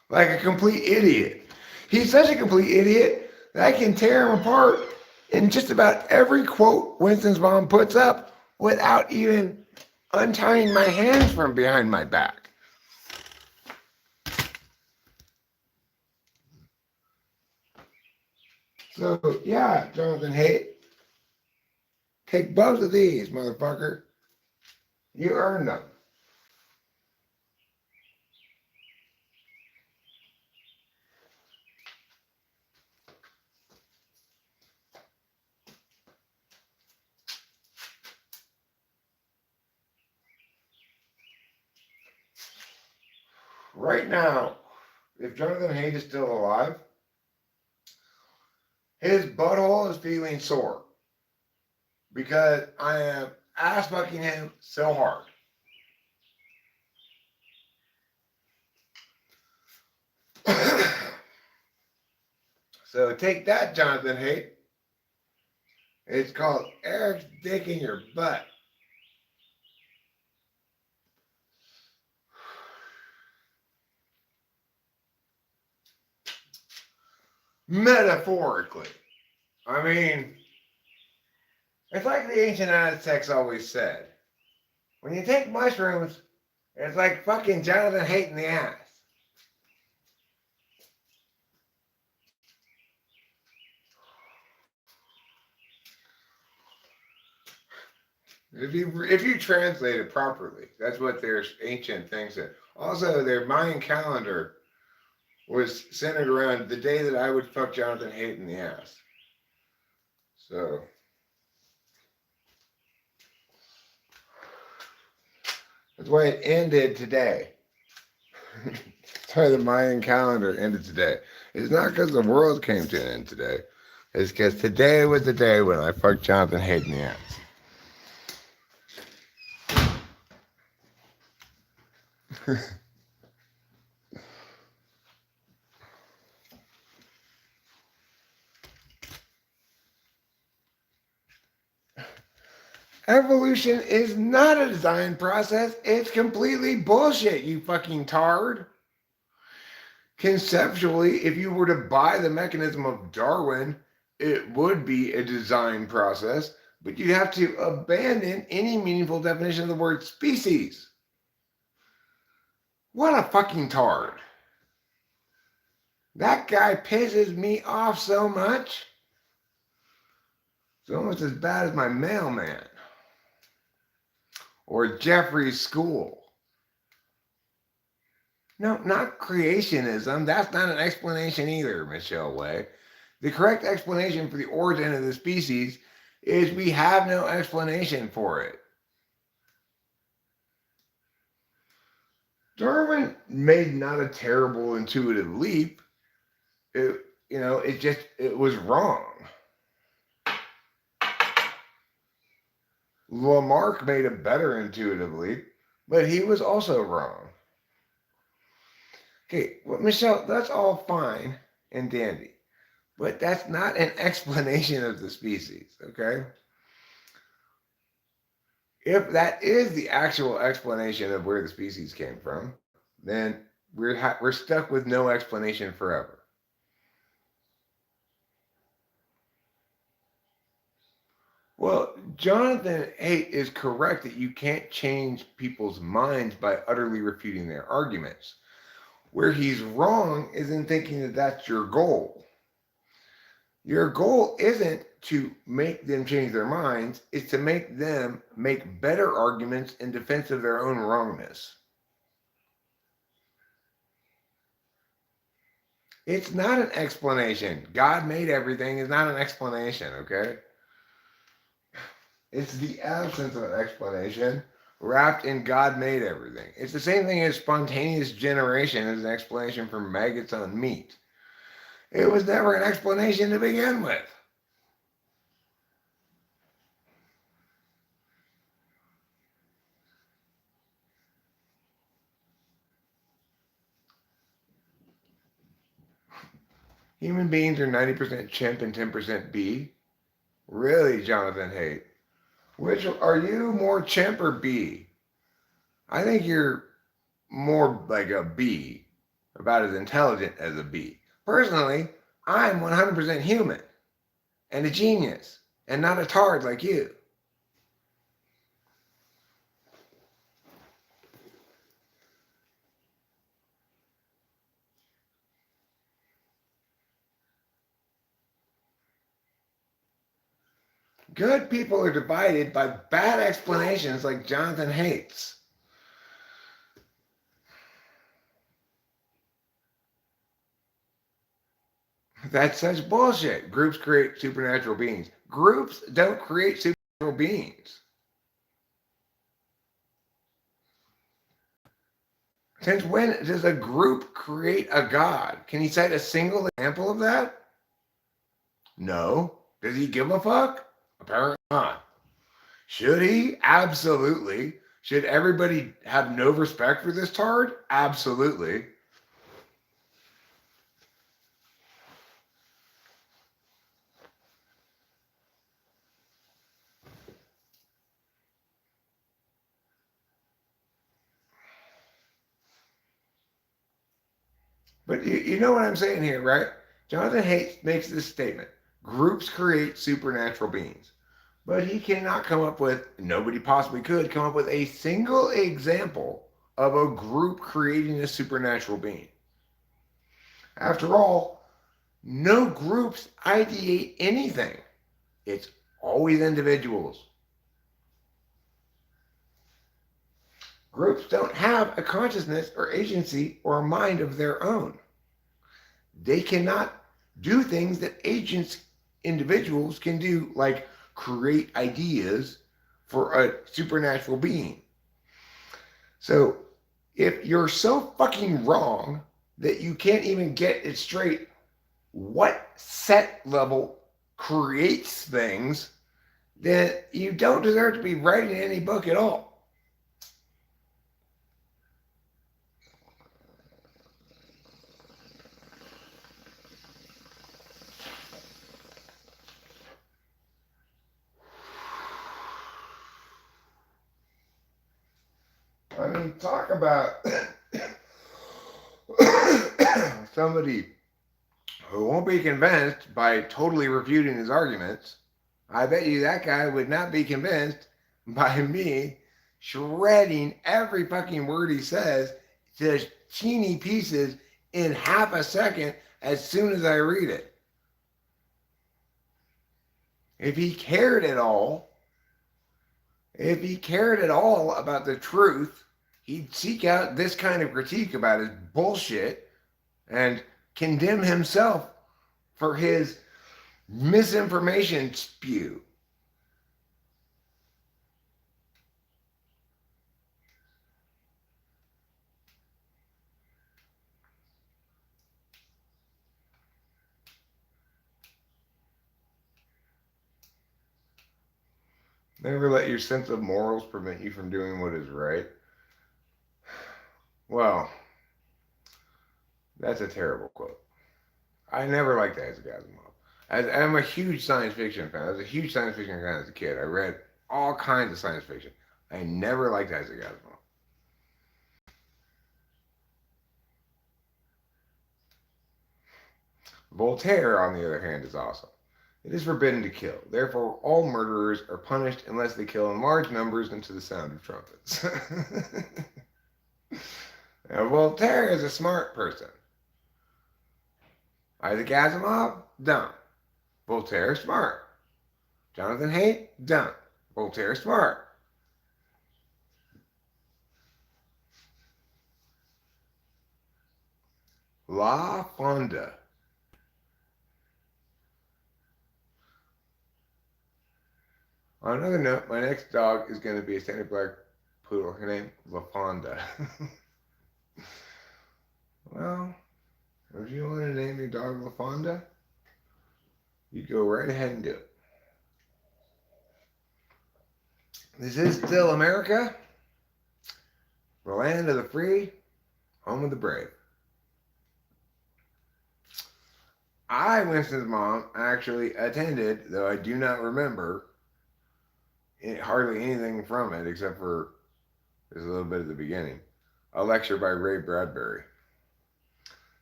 Like a complete idiot. He's such a complete idiot that I can tear him apart in just about every quote Winston's mom puts up without even untying my hands from behind my back. So, yeah, Jonathan Haidt, take both of these, motherfucker. You earned them. Right now, if Jonathan Haidt is still alive, his butthole is feeling sore because I am ass fucking him so hard. So take that, Jonathan Haidt. It's called Eric's Dick in Your Butt. Metaphorically. I mean, it's like the ancient Aztecs always said. When you take mushrooms, it's like fucking Jonathan Haidt in the ass. If you translate it properly, that's what their ancient thing said. Also, their Mayan calendar was centered around the day that I would fuck Jonathan Haidt in the ass. So that's why it ended today. That's why the Mayan calendar ended today. It's not because the world came to an end today. It's because today was the day when I fucked Jonathan Haidt in the ass. Evolution is not a design process. It's completely bullshit, you fucking tard. Conceptually, if you were to buy the mechanism of Darwin, it would be a design process, but you'd have to abandon any meaningful definition of the word species. What a fucking tard. That guy pisses me off so much. It's almost as bad as my mailman. Or Jeffrey's school. No, not creationism. That's not an explanation either, Michelle Way. The correct explanation for the origin of the species is we have no explanation for it. Darwin made not a terrible intuitive leap. It was wrong. Lamarck made a better intuitive leap, but he was also wrong. Okay, well, Michelle, that's all fine and dandy, but that's not an explanation of the species, okay? If that is the actual explanation of where the species came from, then we're stuck with no explanation forever. Well, Jonathan Haidt is correct that you can't change people's minds by utterly refuting their arguments. Where he's wrong is in thinking that that's your goal. Your goal isn't to make them change their minds, it's to make them make better arguments in defense of their own wrongness. It's not an explanation. God made everything is not an explanation, okay? It's the absence of an explanation wrapped in God made everything. It's the same thing as spontaneous generation as an explanation for maggots on meat. It was never an explanation to begin with. Human beings are 90% chimp and 10% bee? Really, Jonathan Haidt? Which are you, more chimp or bee? I think you're more like a bee, about as intelligent as a bee. Personally, I'm 100% human and a genius and not a tard like you. Good people are divided by bad explanations like Jonathan Haidt's. That's such bullshit. Groups create supernatural beings. Groups don't create supernatural beings. Since when does a group create a god? Can you cite a single example of that? No. Does he give a fuck? Apparently not. Should he? Absolutely. Should everybody have no respect for this tard? Absolutely. But you know what I'm saying here, right? Jonathan Haidt makes this statement: groups create supernatural beings. But he cannot come up with, nobody possibly could come up with a single example of a group creating a supernatural being. After all, no groups ideate anything. It's always individuals. Groups don't have a consciousness or agency or a mind of their own. They cannot do things that agents, individuals can do, like create ideas for a supernatural being. So if you're so fucking wrong that you can't even get it straight what set level creates things, then you don't deserve to be writing any book at all. I mean, talk about somebody who won't be convinced by totally refuting his arguments. I bet you that guy would not be convinced by me shredding every fucking word he says to teeny pieces in half a second as soon as I read it. If he cared at all about the truth, he'd seek out this kind of critique about his bullshit and condemn himself for his misinformation spew. Never let your sense of morals prevent you from doing what is right. Well, that's a terrible quote. I never liked Isaac Asimov. I'm a huge science fiction fan. I was a huge science fiction fan as a kid. I read all kinds of science fiction. I never liked Isaac Asimov. Voltaire, on the other hand, is awesome. It is forbidden to kill. Therefore, all murderers are punished unless they kill in large numbers and to the sound of trumpets. Now, Voltaire is a smart person. Isaac Asimov, dumb. Voltaire, smart. Jonathan Haidt, dumb. Voltaire, smart. La Fonda. On another note, my next dog is going to be a standard black poodle. Her name, La Fonda. Well, if you want to name your dog La Fonda, you go right ahead and do it. This is still America, the land of the free, home of the brave. Winston's mom, actually attended, though I do not remember hardly anything from it except for there's a little bit at the beginning, a lecture by Ray Bradbury.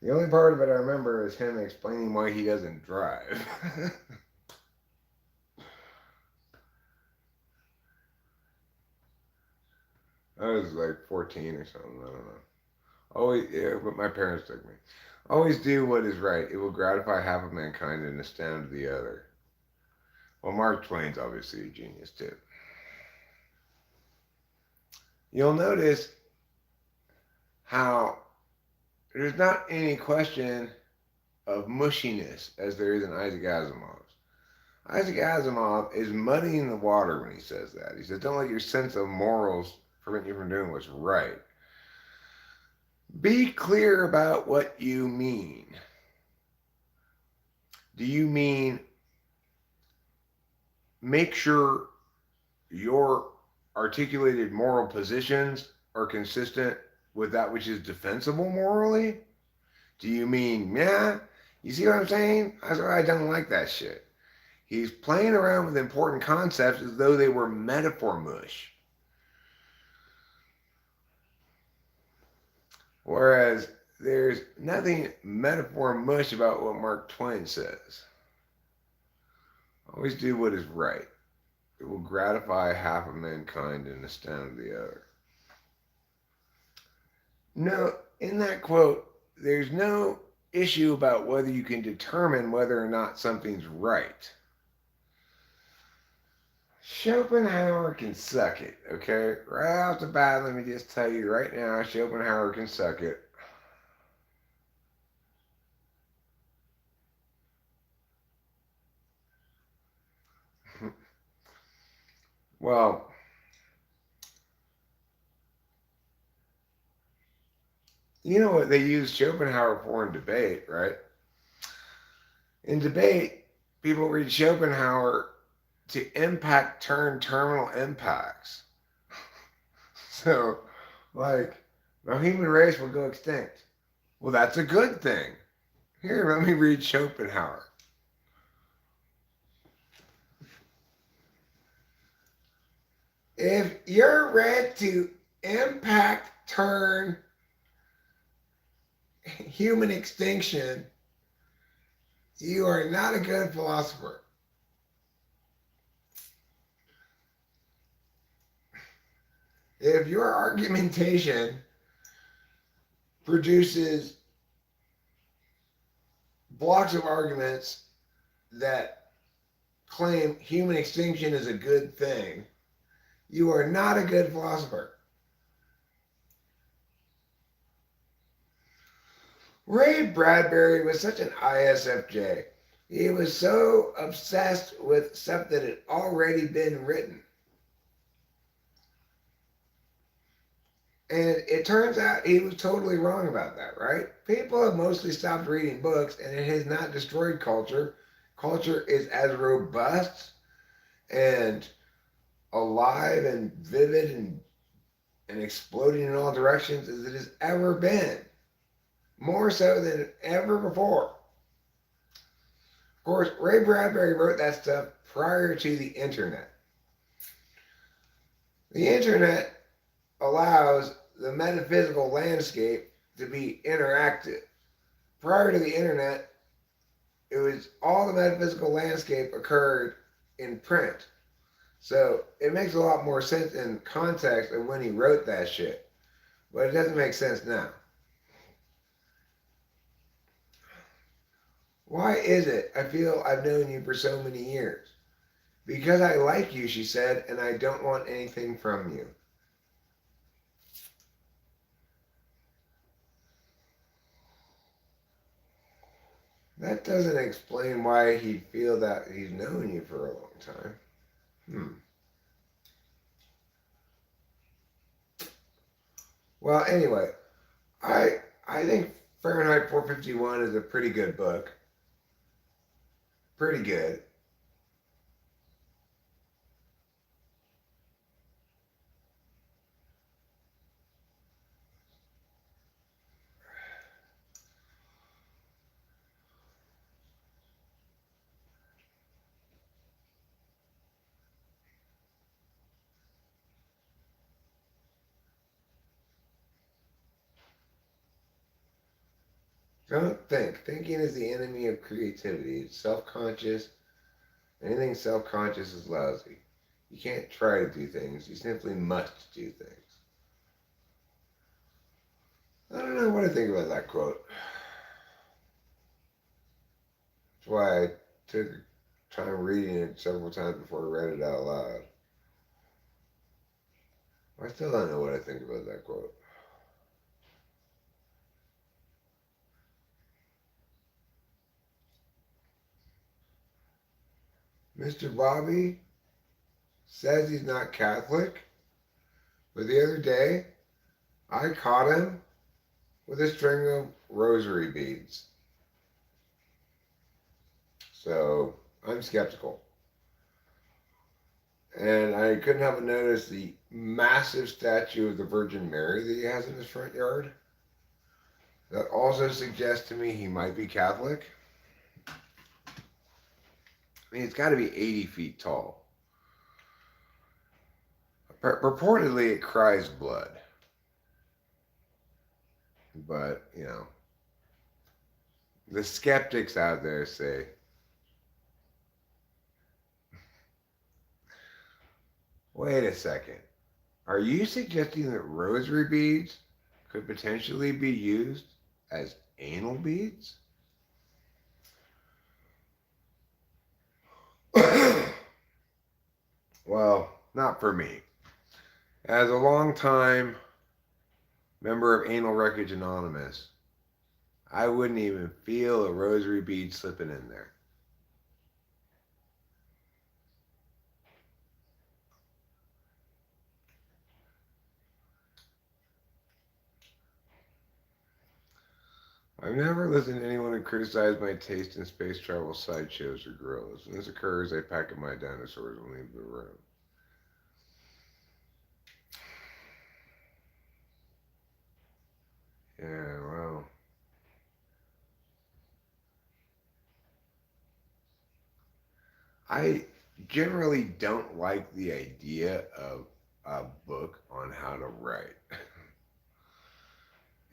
The only part of it I remember is him explaining why he doesn't drive. I was like 14 or something, I don't know. Always, yeah, but my parents took me. Always do what is right. It will gratify half of mankind and astound the other. Well, Mark Twain's obviously a genius too. You'll notice how there's not any question of mushiness as there is in Isaac Asimov's. Isaac Asimov is muddying the water when he says that. He says, don't let your sense of morals prevent you from doing what's right. Be clear about what you mean. Do you mean make sure your articulated moral positions are consistent with that which is defensible morally? Do you mean, yeah, you see what I'm saying? That's why I don't like that shit. He's playing around with important concepts as though they were metaphor mush. Whereas there's nothing metaphor mush about what Mark Twain says. Always do what is right. It will gratify half of mankind and astound the other. No, in that quote, there's no issue about whether you can determine whether or not something's right. Schopenhauer can suck it, okay? Right off the bat, let me just tell you right now, Schopenhauer can suck it. Well, you know what they use Schopenhauer for in debate, right? In debate, people read Schopenhauer to impact turn terminal impacts. So, like, the human race will go extinct. Well, that's a good thing. Here, let me read Schopenhauer. If you're ready to impact turn human extinction, you are not a good philosopher. If your argumentation produces blocks of arguments that claim human extinction is a good thing, you are not a good philosopher. Ray Bradbury was such an ISFJ. He was so obsessed with stuff that had already been written. And it turns out he was totally wrong about that, right? People have mostly stopped reading books, and it has not destroyed culture. Culture is as robust and alive and vivid and exploding in all directions as it has ever been. More so than ever before. Of course, Ray Bradbury wrote that stuff prior to the internet. The internet allows the metaphysical landscape to be interactive. Prior to the internet, it was all the metaphysical landscape occurred in print. So it makes a lot more sense in context of when he wrote that shit. But it doesn't make sense now. Why is it I feel I've known you for so many years? Because I like you, she said, and I don't want anything from you. That doesn't explain why he'd feel that he's known you for a long time. Well, anyway, I think Fahrenheit 451 is a pretty good book. Pretty good. Don't think. Thinking is the enemy of creativity. It's self-conscious. Anything self-conscious is lousy. You can't try to do things. You simply must do things. I don't know what to think about that quote. That's why I took time reading it several times before I read it out loud. I still don't know what I think about that quote. Mr. Bobby says he's not Catholic, but the other day I caught him with a string of rosary beads. So I'm skeptical. And I couldn't help but notice the massive statue of the Virgin Mary that he has in his front yard. That also suggests to me he might be Catholic. I mean, it's got to be 80 feet tall. Purportedly, it cries blood. But, the skeptics out there say, wait a second. Are you suggesting that rosary beads could potentially be used as anal beads? Well, not for me. As a long-time member of Anal Wreckage Anonymous, I wouldn't even feel a rosary bead slipping in there. I've never listened to anyone who criticized my taste in space travel sideshows or gorillas. When this occurs, I pack up my dinosaurs and leave the room. Yeah, well. I generally don't like the idea of a book on how to write.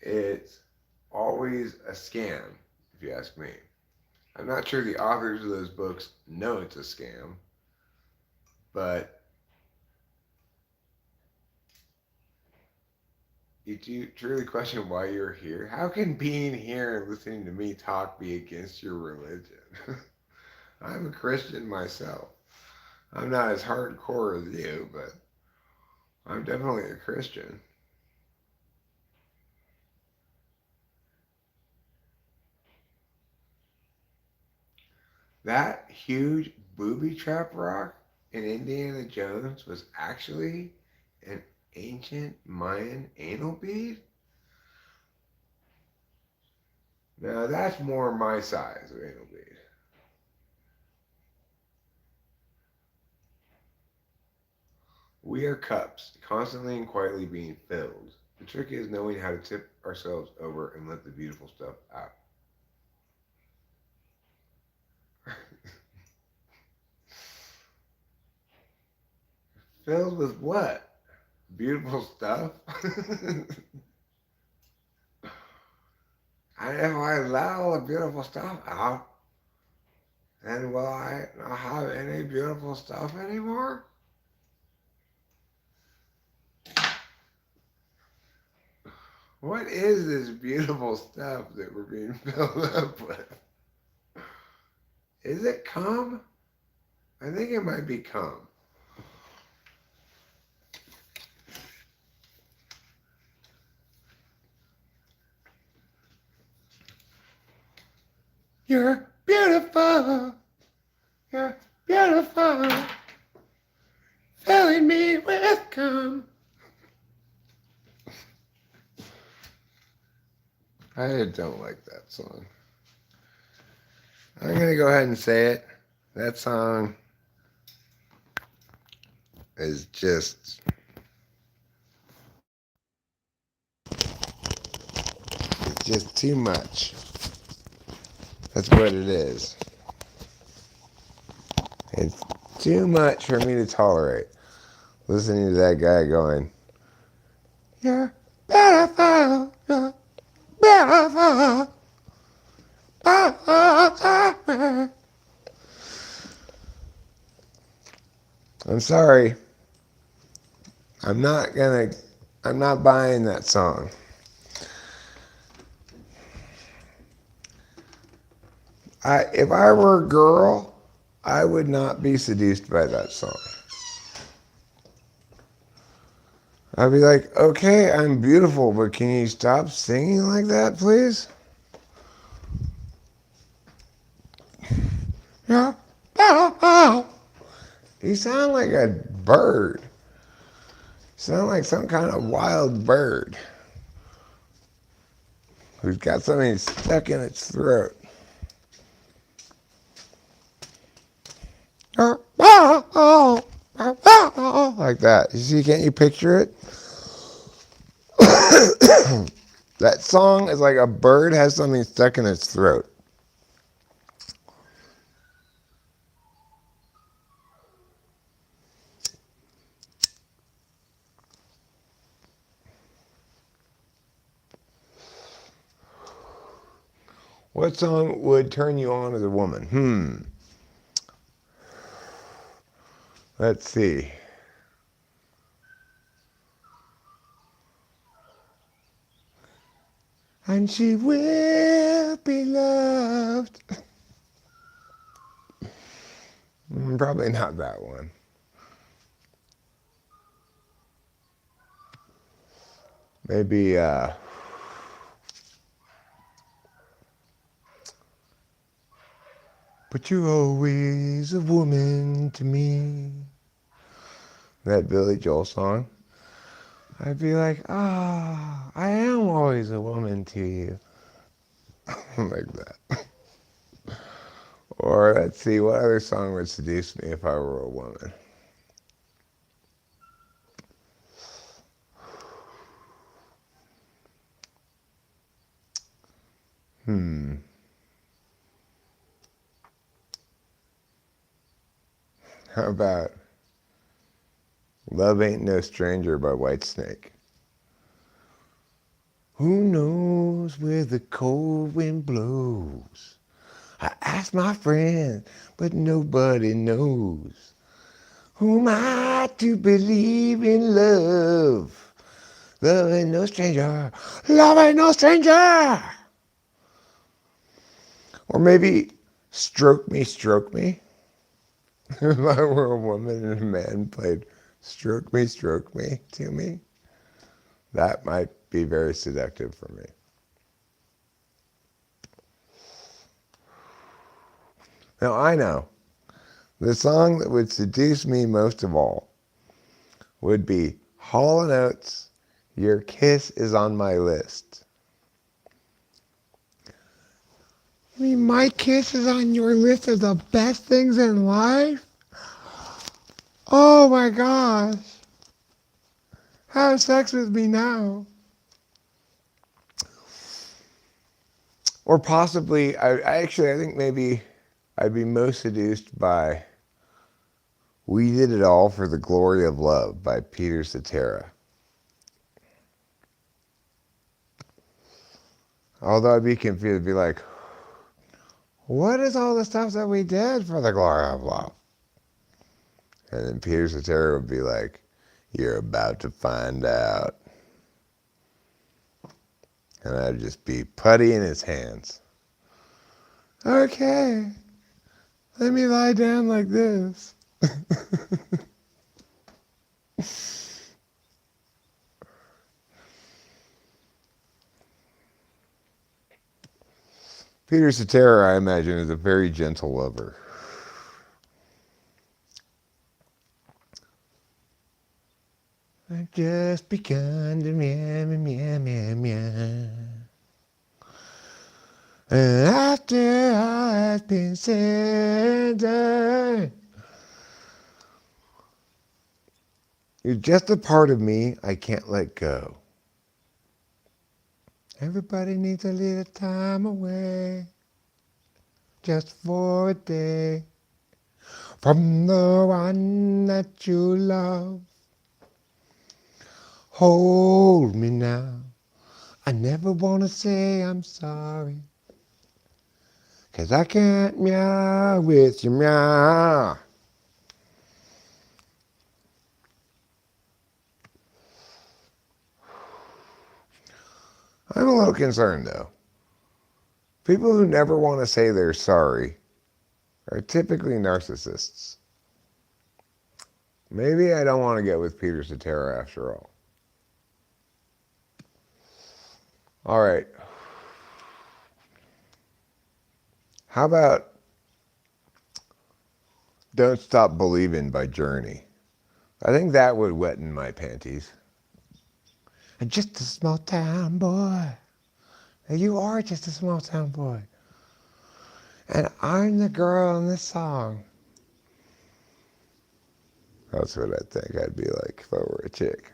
It's always a scam, if you ask me. I'm not sure the authors of those books know it's a scam, but you do truly question why you're here. How can being here and listening to me talk be against your religion? I'm a Christian myself. I'm not as hardcore as you, but I'm definitely a Christian. That huge booby trap rock in Indiana Jones was actually an ancient Mayan anal bead? Now that's more my size of anal bead. We are cups, constantly and quietly being filled. The trick is knowing how to tip ourselves over and let the beautiful stuff out. Filled with what? Beautiful stuff? And if I let all the beautiful stuff out, then will I not have any beautiful stuff anymore? What is this beautiful stuff that we're being filled up with? Is it cum? I think it might be cum. You're beautiful. You're beautiful. Filling me with cum. I don't like that song. I'm going to go ahead and say it. That song is just, it's just too much. That's what it is. It's too much for me to tolerate. Listening to that guy going, you're beautiful, you're beautiful. I'm sorry. I'm not gonna, I'm not buying that song. If I were a girl, I would not be seduced by that song. I'd be like, okay, I'm beautiful, but can you stop singing like that, please? Yeah. You sound like a bird. You sound like some kind of wild bird who's got something stuck in its throat. Like that. You see, can't you picture it? That song is like a bird has something stuck in its throat. What song would turn you on as a woman? Let's see. And she will be loved. Probably not that one. Maybe, but you're always a woman to me. That Billy Joel song. I'd be like, I am always a woman to you. Like that. Or let's see, what other song would seduce me if I were a woman? How about Love Ain't No Stranger by Whitesnake? Who knows where the cold wind blows? I asked my friend, but nobody knows. Who am I to believe in love? Love ain't no stranger. Love ain't no stranger. Or maybe Stroke Me, Stroke Me. If I were a woman and a man played Stroke Me to me, that might be very seductive for me. Now I know the song that would seduce me most of all would be Hall & Oates' Your Kiss Is on My List. You mean my kiss is on your list of the best things in life? Oh my gosh. Have sex with me now. Or possibly, I think maybe I'd be most seduced by We Did It All for the Glory of Love by Peter Cetera. Although I'd be confused, I'd be like, what is all the stuff that we did for the glory of love? And then Peter Cetera would be like, you're about to find out. And I'd just be putty in his hands. Okay, let me lie down like this. Peter Cetera, I imagine, is a very gentle lover. I've just begun to meow, meow, meow, meow. And after all has been said and done, you're just a part of me I can't let go. Everybody needs a little time away, just for a day, from the one that you love. Hold me now. I never want to say I'm sorry, 'cause I can't meow with you, meow. I'm a little concerned, though. People who never want to say they're sorry are typically narcissists. Maybe I don't want to get with Peter Cetera after all. All right. How about Don't Stop Believin' by Journey? I think that would wetten my panties. I'm just a small town boy. You are just a small town boy. And I'm the girl in this song. That's what I think I'd be like if I were a chick.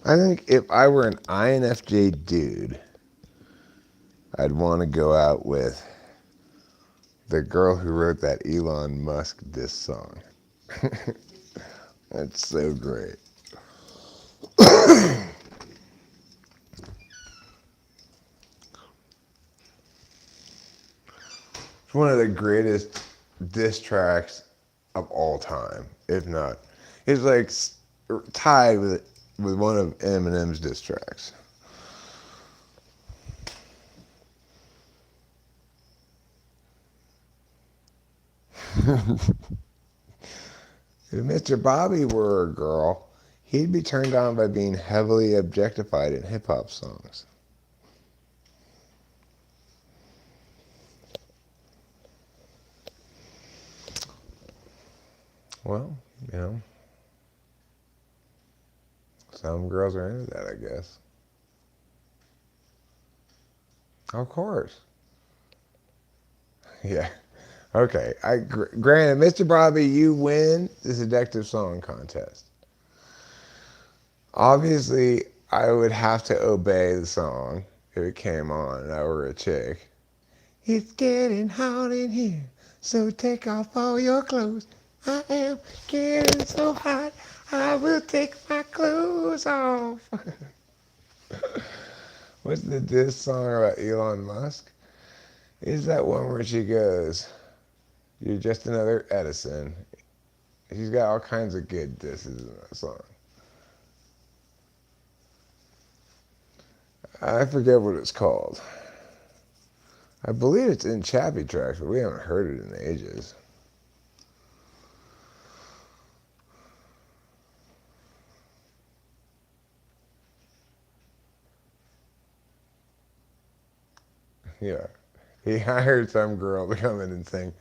I think if I were an INFJ dude, I'd want to go out with the girl who wrote that Elon Musk diss song. That's so great. It's one of the greatest diss tracks of all time, if not. It's like tied with one of Eminem's diss tracks. If Mr. Bobby were a girl, he'd be turned on by being heavily objectified in hip hop songs. Well, you know, some girls are into that, I guess. Of course. Yeah. Okay. Granted, Mr. Bobby, you win the seductive song contest. Obviously, I would have to obey the song if it came on and I were a chick. It's getting hot in here, so take off all your clothes. I am getting so hot, I will take my clothes off. What's the diss song about Elon Musk? Is that one where she goes, "You're just another Edison." She's got all kinds of good disses in that song. I forget what it's called. I believe it's in Chappie Tracks, but we haven't heard it in ages. Yeah. He hired some girl to come in and sing.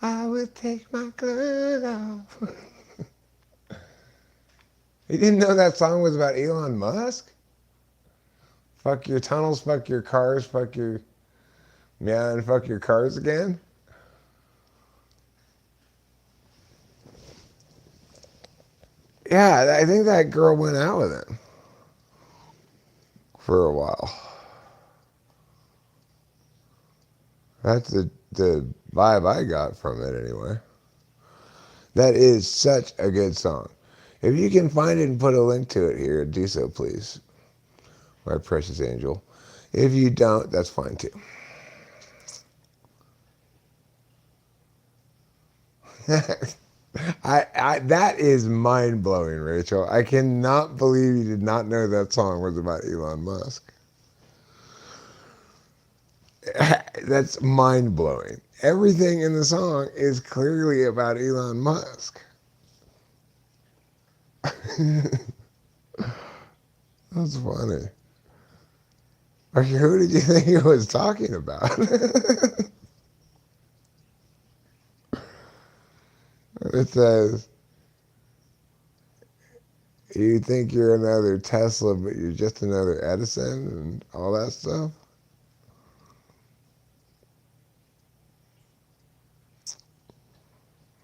I will take my clothes off. You didn't know that song was about Elon Musk? Fuck your tunnels, fuck your cars, fuck your... Yeah, and fuck your cars again? Yeah, I think that girl went out with him for a while. That's the vibe I got from it anyway. That is such a good song. If you can find it and put a link to it here, do so please, my precious angel. If you don't, that's fine too. That is mind blowing, Rachel. I cannot believe you did not know that song was about Elon Musk. That's mind blowing. Everything in the song is clearly about Elon Musk. That's funny. Okay, who did you think he was talking about? It says, "You think you're another Tesla, but you're just another Edison," and all that stuff.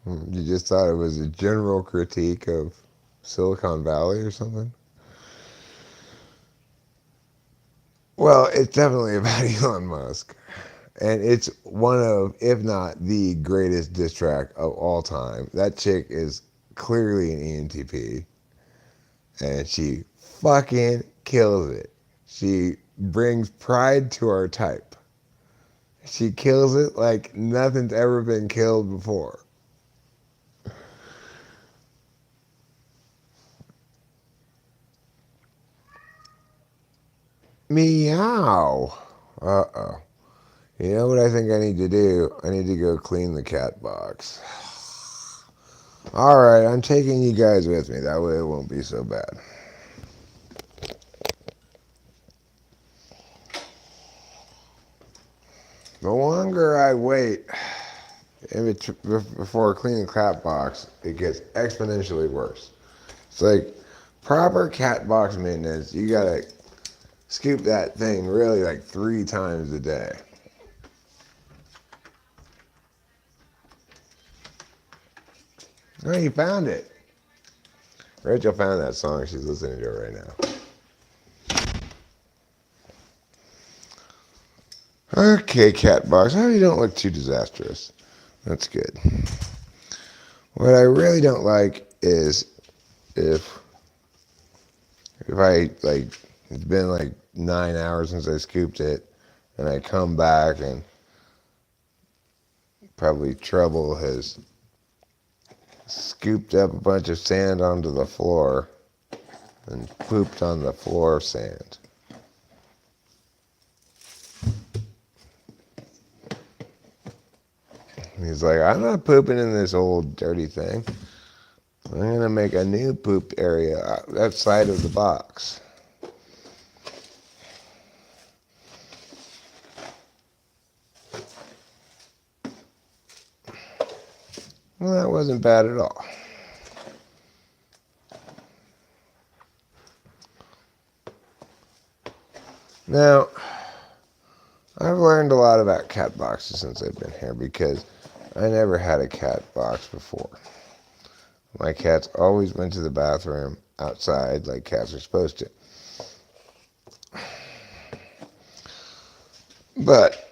You just thought it was a general critique of Silicon Valley or something? Well, it's definitely about Elon Musk. And it's one of, if not the greatest diss track of all time. That chick is clearly an ENTP. And she fucking kills it. She brings pride to our type. She kills it like nothing's ever been killed before. Meow. Uh-oh. You know what I think I need to do? I need to go clean the cat box. Alright, I'm taking you guys with me. That way it won't be so bad. The longer I wait before cleaning the cat box, it gets exponentially worse. It's like proper cat box maintenance. You gotta scoop that thing really like 3 times a day. Oh, you found it. Rachel found that song. She's listening to it right now. Okay, cat box. Oh, you don't look too disastrous. That's good. What I really don't like is if I like it's been like 9 hours since I scooped it, and I come back and probably Trouble has scooped up a bunch of sand onto the floor and pooped on the floor sand. He's like, I'm not pooping in this old dirty thing. I'm going to make a new poop area outside of the box. Well, that wasn't bad at all. Now, I've learned a lot about cat boxes since I've been here because I never had a cat box before. My cats always went to the bathroom outside like cats are supposed to. But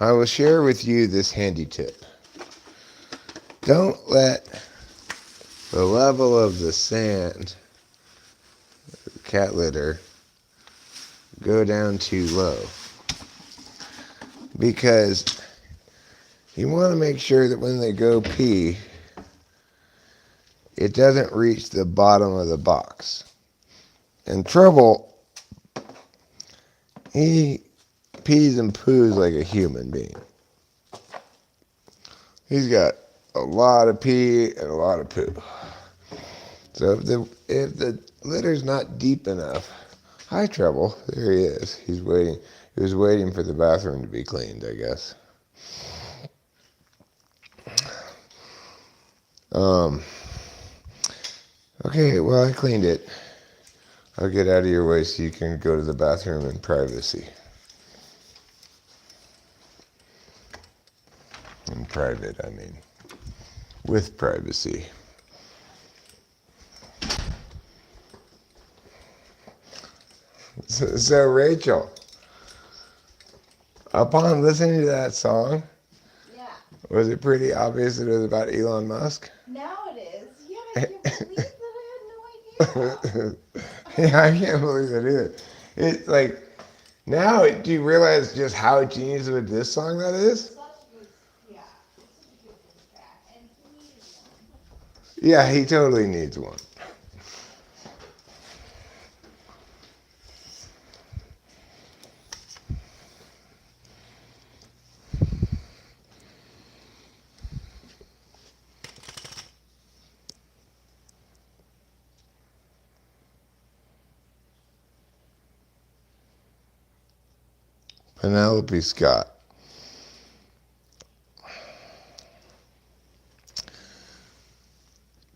I will share with you this handy tip. Don't let the level of the sand, the cat litter, go down too low. Because you want to make sure that when they go pee, it doesn't reach the bottom of the box. And Trouble, he pees and poos like a human being. He's got a lot of pee and a lot of poo. So if the litter's not deep enough, hi Trouble, there he is. He's waiting. He was waiting for the bathroom to be cleaned, I guess. Okay, well, I cleaned it. I'll get out of your way so you can go to the bathroom in privacy. In private, I mean. With privacy. So Rachel, upon listening to that song, Yeah. was it pretty obvious that it was about Elon Musk? Now it is. Yeah, I can't believe that I had no idea. Yeah, I can't believe it either. It's like, now do you realize just how genius with this song that is? Such a good, yeah, it's such a good track, and he needed one. Yeah, he totally needs one. Penelope Scott.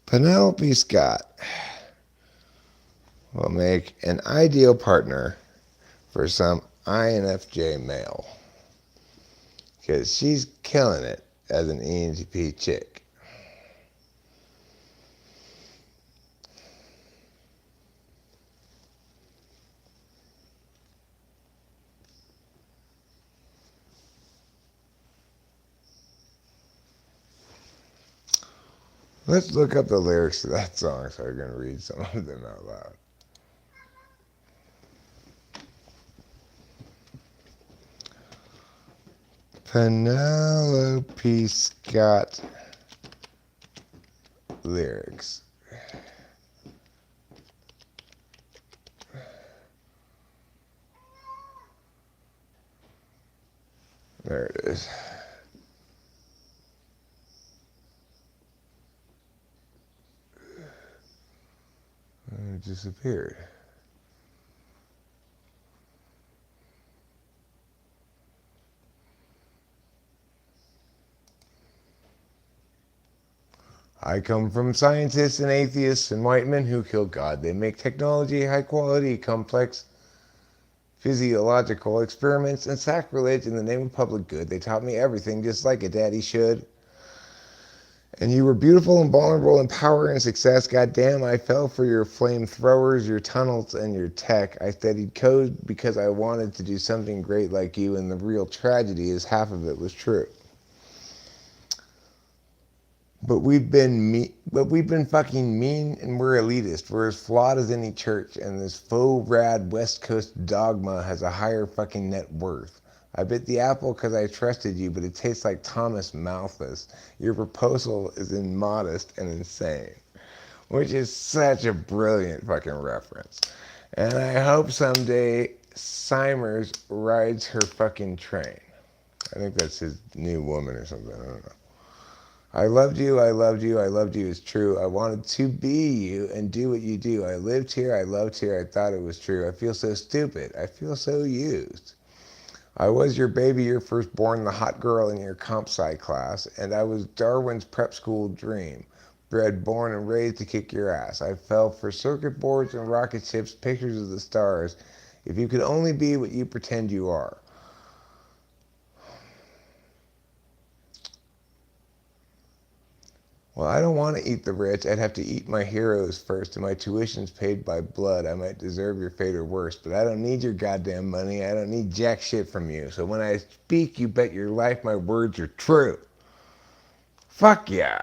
Penelope Scott will make an ideal partner for some INFJ male because she's killing it as an ENTP chick. Let's look up the lyrics to that song so I can read some of them out loud. Penelope Scott lyrics. There it is. It disappeared. I come from scientists and atheists and white men who kill God. They make technology high quality, complex physiological experiments, and sacrilege in the name of public good. They taught me everything just like a daddy should. And you were beautiful and vulnerable in power and success. Goddamn, I fell for your flamethrowers, your tunnels, and your tech. I studied code because I wanted to do something great like you, and the real tragedy is half of it was true. But we've been fucking mean, and we're elitist. We're as flawed as any church, and this faux rad West Coast dogma has a higher fucking net worth. I bit the apple because I trusted you, but it tastes like Thomas Malthus. Your proposal is immodest and insane, which is such a brilliant fucking reference. And I hope someday Simers rides her fucking train. I think that's his new woman or something. I don't know. I loved you, I loved you, I loved you is true. I wanted to be you and do what you do. I lived here, I loved here, I thought it was true. I feel so stupid, I feel so used. I was your baby, your firstborn, the hot girl in your comp sci class, and I was Darwin's prep school dream. Bred, born, and raised to kick your ass. I fell for circuit boards and rocket ships, pictures of the stars. If you could only be what you pretend you are. Well, I don't want to eat the rich. I'd have to eat my heroes first, and my tuition's paid by blood. I might deserve your fate or worse, but I don't need your goddamn money. I don't need jack shit from you. So when I speak, you bet your life my words are true. Fuck yeah.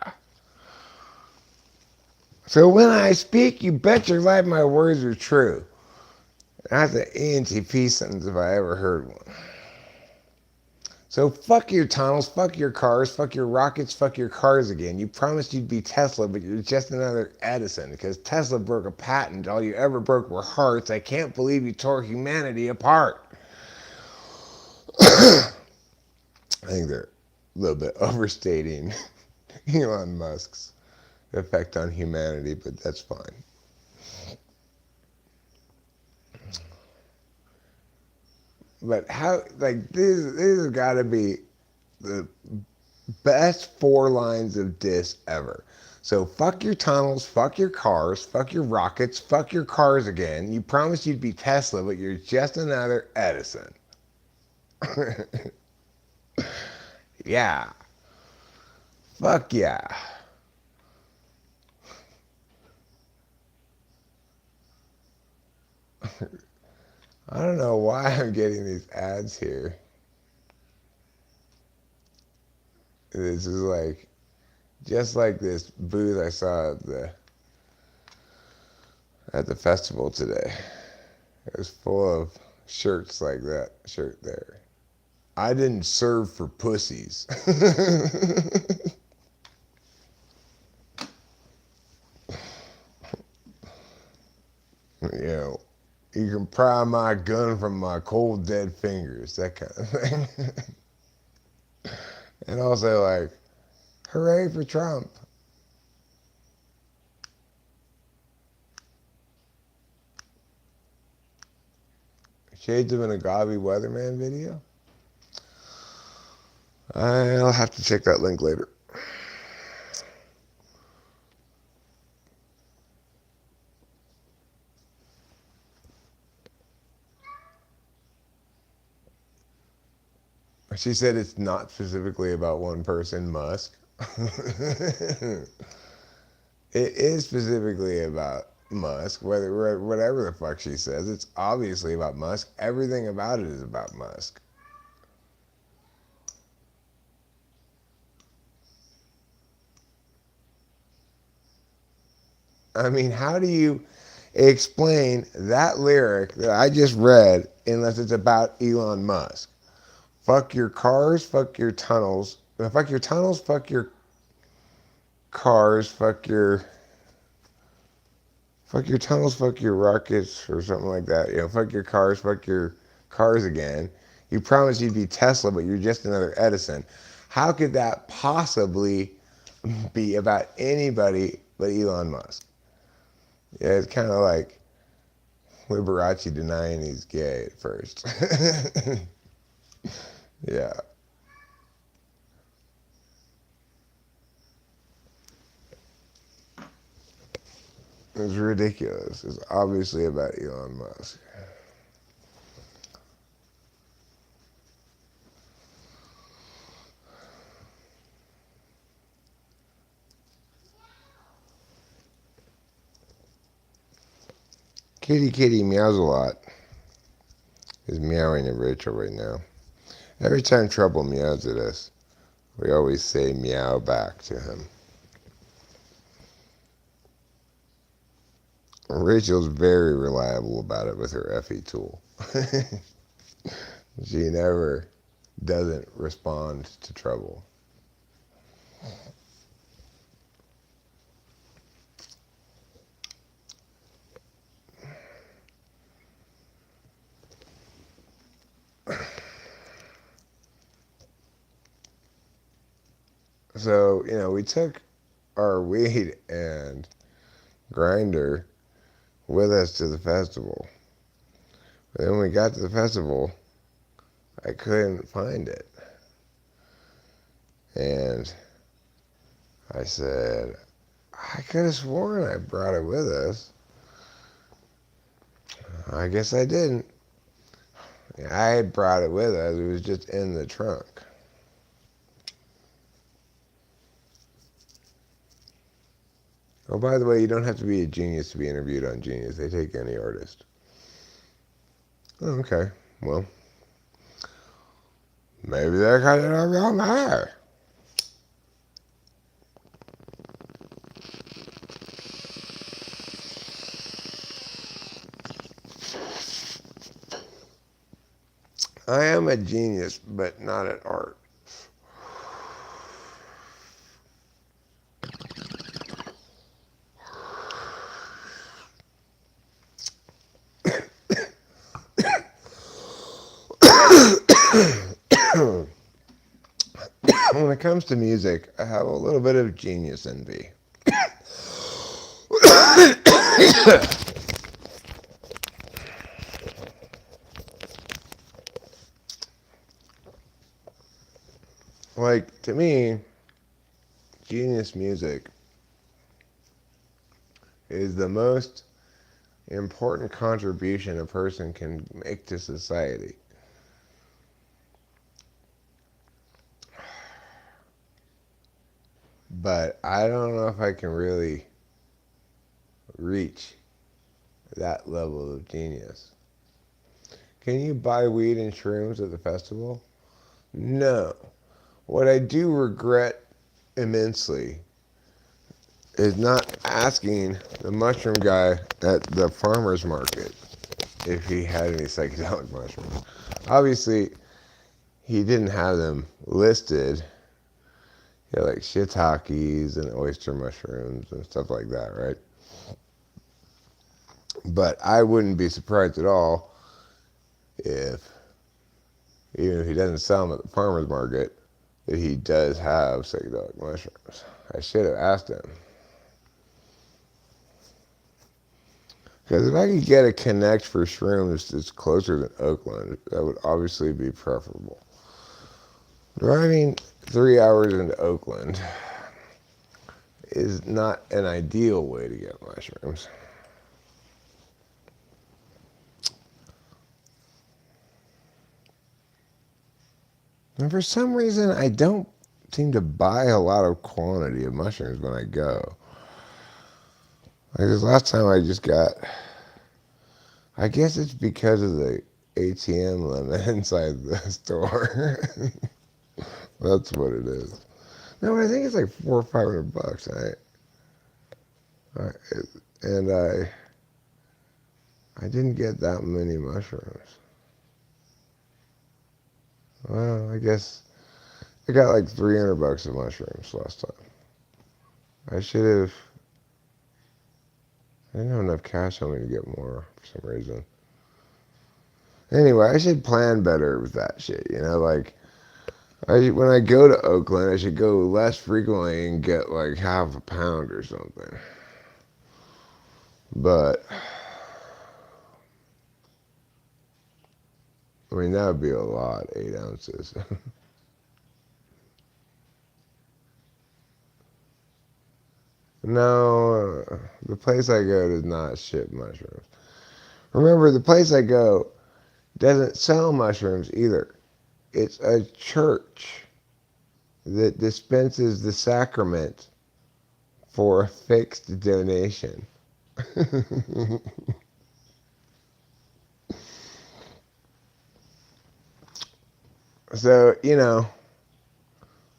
So when I speak, you bet your life my words are true. That's an ENTP sentence if I ever heard one. So fuck your tunnels, fuck your cars, fuck your rockets, fuck your cars again. You promised you'd be Tesla, but you're just another Edison because Tesla broke a patent. All you ever broke were hearts. I can't believe you tore humanity apart. I think they're a little bit overstating Elon Musk's effect on humanity, but that's fine. But how, like, this has got to be the best 4 lines of diss ever. So fuck your tunnels, fuck your cars, fuck your rockets, fuck your cars again. You promised you'd be Tesla, but you're just another Edison. Yeah. Fuck yeah. I don't know why I'm getting these ads here. This is like, just like this booth I saw at the festival today. It was full of shirts like that shirt there. I didn't serve for pussies. You know, you can pry my gun from my cold dead fingers, that kind of thing. And also like, hooray for Trump. Shades of an Agave Weatherman video. I'll have to check that link later. She said it's not specifically about one person, Musk. It is specifically about Musk, whatever the fuck she says. It's obviously about Musk. Everything about it is about Musk. I mean, how do you explain that lyric that I just read unless it's about Elon Musk? Fuck your cars, fuck your tunnels. Fuck your tunnels, fuck your cars, fuck your tunnels, fuck your rockets, or something like that. You know, fuck your cars again. You promised you'd be Tesla, but you're just another Edison. How could that possibly be about anybody but Elon Musk? Yeah, it's kind of like Liberace denying he's gay at first. Yeah. It's ridiculous. It's obviously about Elon Musk. Kitty Kitty meows a lot. Is meowing at Rachel right now. Every time Trouble meows at us, we always say meow back to him. Rachel's very reliable about it with her FE tool. She never doesn't respond to Trouble. So, we took our weed and grinder with us to the festival. But then when we got to the festival, I couldn't find it. And I said, I could have sworn I brought it with us. I guess I didn't. I had brought it with us. It was just in the trunk. Oh, by the way, you don't have to be a genius to be interviewed on Genius. They take any artist. Oh, okay. Well, maybe they're kind of wrong there. I am a genius, but not at art. When it comes to music, I have a little bit of genius envy. Like, to me, genius music is the most important contribution a person can make to society. But I don't know if I can really reach that level of genius. Can you buy weed and shrooms at the festival? No. What I do regret immensely is not asking the mushroom guy at the farmer's market if he had any psychedelic mushrooms. Obviously, he didn't have them listed. He had like shiitakes and oyster mushrooms and stuff like that, right? But I wouldn't be surprised at all if, even if he doesn't sell them at the farmer's market, that he does have psychedelic mushrooms. I should have asked him. Because if I could get a connect for shrooms that's closer than Oakland, that would obviously be preferable. Driving 3 hours into Oakland is not an ideal way to get mushrooms. And for some reason, I don't seem to buy a lot of quantity of mushrooms when I go. Like this last time I just got, I guess it's because of the ATM limit inside the store. That's what it is. No, I think it's like $400 or $500. I didn't get that many mushrooms. Well, I guess I got like $300 of mushrooms last time. I should have. I didn't have enough cash on me to get more for some reason. Anyway, I should plan better with that shit. Like when I go to Oakland, I should go less frequently and get like half a pound or something. But I mean, that would be a lot, 8 ounces. No, the place I go does not ship mushrooms. Remember, the place I go doesn't sell mushrooms either. It's a church that dispenses the sacrament for a fixed donation. So,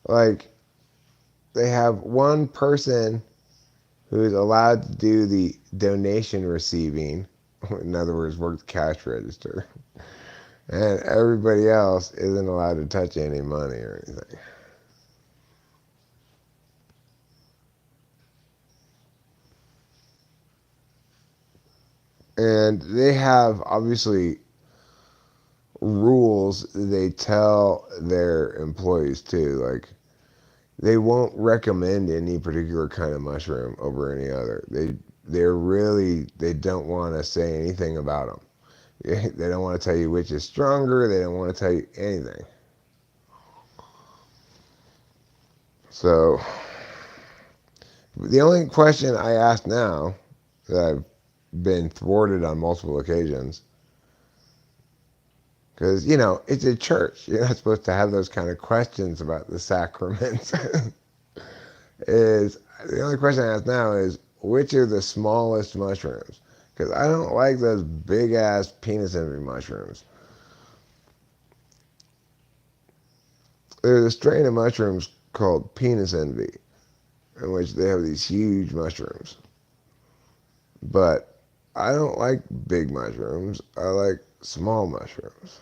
like they have one person who is allowed to do the donation receiving, in other words, work the cash register, and everybody else isn't allowed to touch any money or anything. And they have obviously rules they tell their employees too. Like they won't recommend any particular kind of mushroom over any other. They don't want to say anything about them. They don't want to tell you which is stronger. They don't want to tell you anything. So the only question I ask now that I've been thwarted on multiple occasions, because it's a church. You're not supposed to have those kind of questions about the sacraments. Is the only question I ask now is which are the smallest mushrooms? Because I don't like those big ass penis envy mushrooms. There's a strain of mushrooms called penis envy, in which they have these huge mushrooms. But I don't like big mushrooms. I like small mushrooms.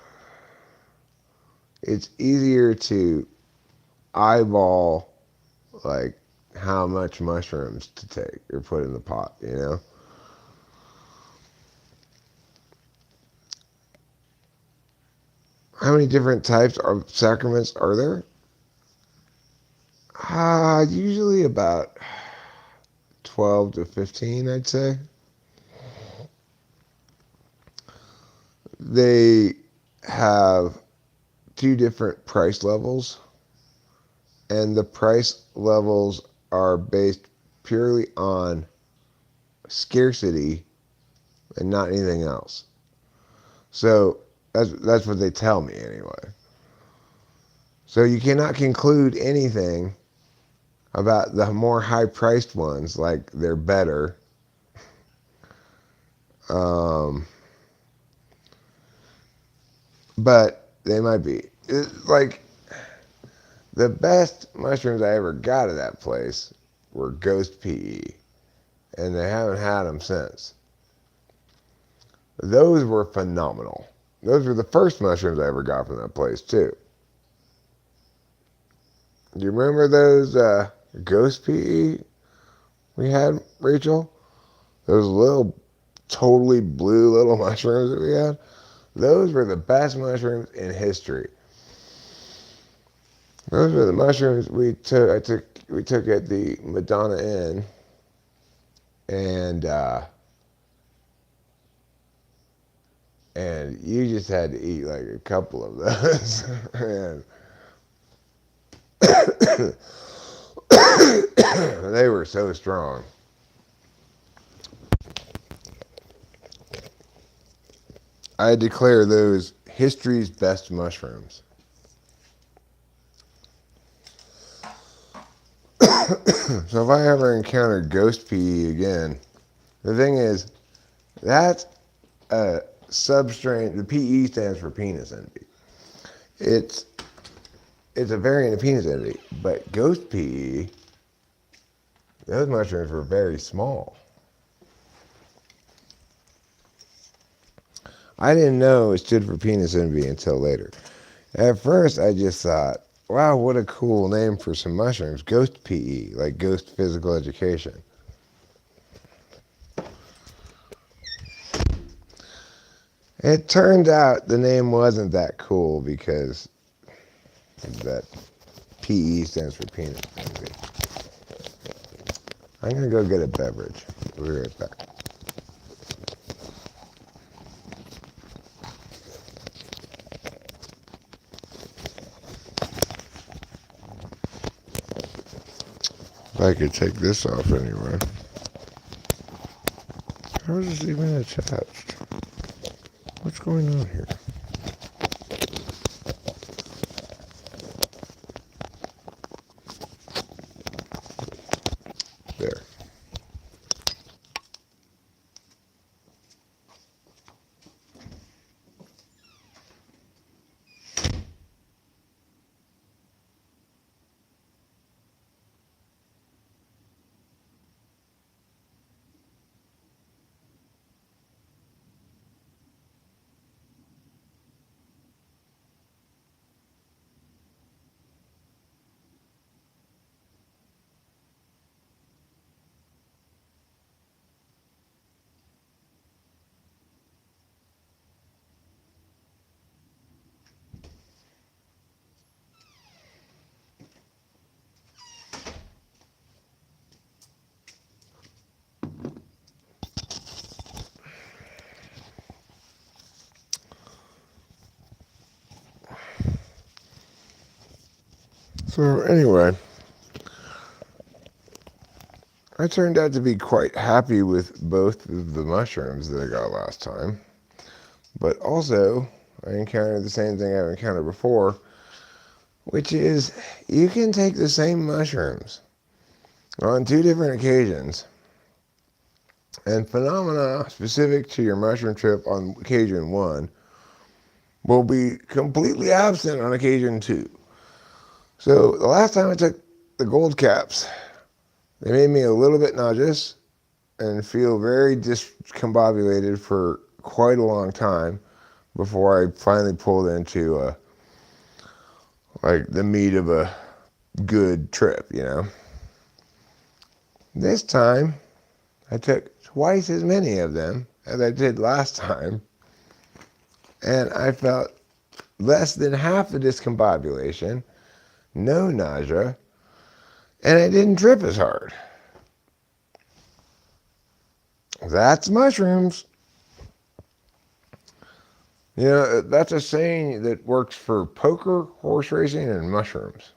It's easier to eyeball like how much mushrooms to take or put in the pot. How many different types of sacraments are there? Usually about 12 to 15, I'd say. They have two different price levels, and the price levels are based purely on scarcity and not anything else. So that's what they tell me anyway. So you cannot conclude anything about the more high-priced ones, like they're better. Um, but they might be. Like, the best mushrooms I ever got at that place were Ghost PE, and they haven't had them since. Those were phenomenal. Those were the first mushrooms I ever got from that place, too. Do you remember those Ghost PE we had, Rachel? Those little, totally blue little mushrooms that we had? Those were the best mushrooms in history. Those were the mushrooms we took at the Madonna Inn, and you just had to eat like a couple of those. And they were so strong. I declare those history's best mushrooms. So if I ever encounter Ghost PE again, the thing is, that's a substrain. The PE stands for penis envy. It's a variant of penis envy, but Ghost PE, those mushrooms were very small. I didn't know it stood for penis envy until later. At first, I just thought, wow, what a cool name for some mushrooms. Ghost PE, like Ghost Physical Education. It turned out the name wasn't that cool because that PE stands for penis envy. I'm going to go get a beverage. We'll be right back. If I could take this off anyway. How is this even attached? What's going on here? There. So anyway, I turned out to be quite happy with both of the mushrooms that I got last time. But also, I encountered the same thing I've encountered before, which is you can take the same mushrooms on two different occasions, and phenomena specific to your mushroom trip on occasion one will be completely absent on occasion two. So the last time I took the gold caps, they made me a little bit nauseous and feel very discombobulated for quite a long time before I finally pulled into like the meat of a good trip, you know. This time, I took twice as many of them as I did last time, and I felt less than half the discombobulation, no nausea, and I didn't trip as hard. That's mushrooms. You know, that's a saying that works for poker, horse racing, and mushrooms.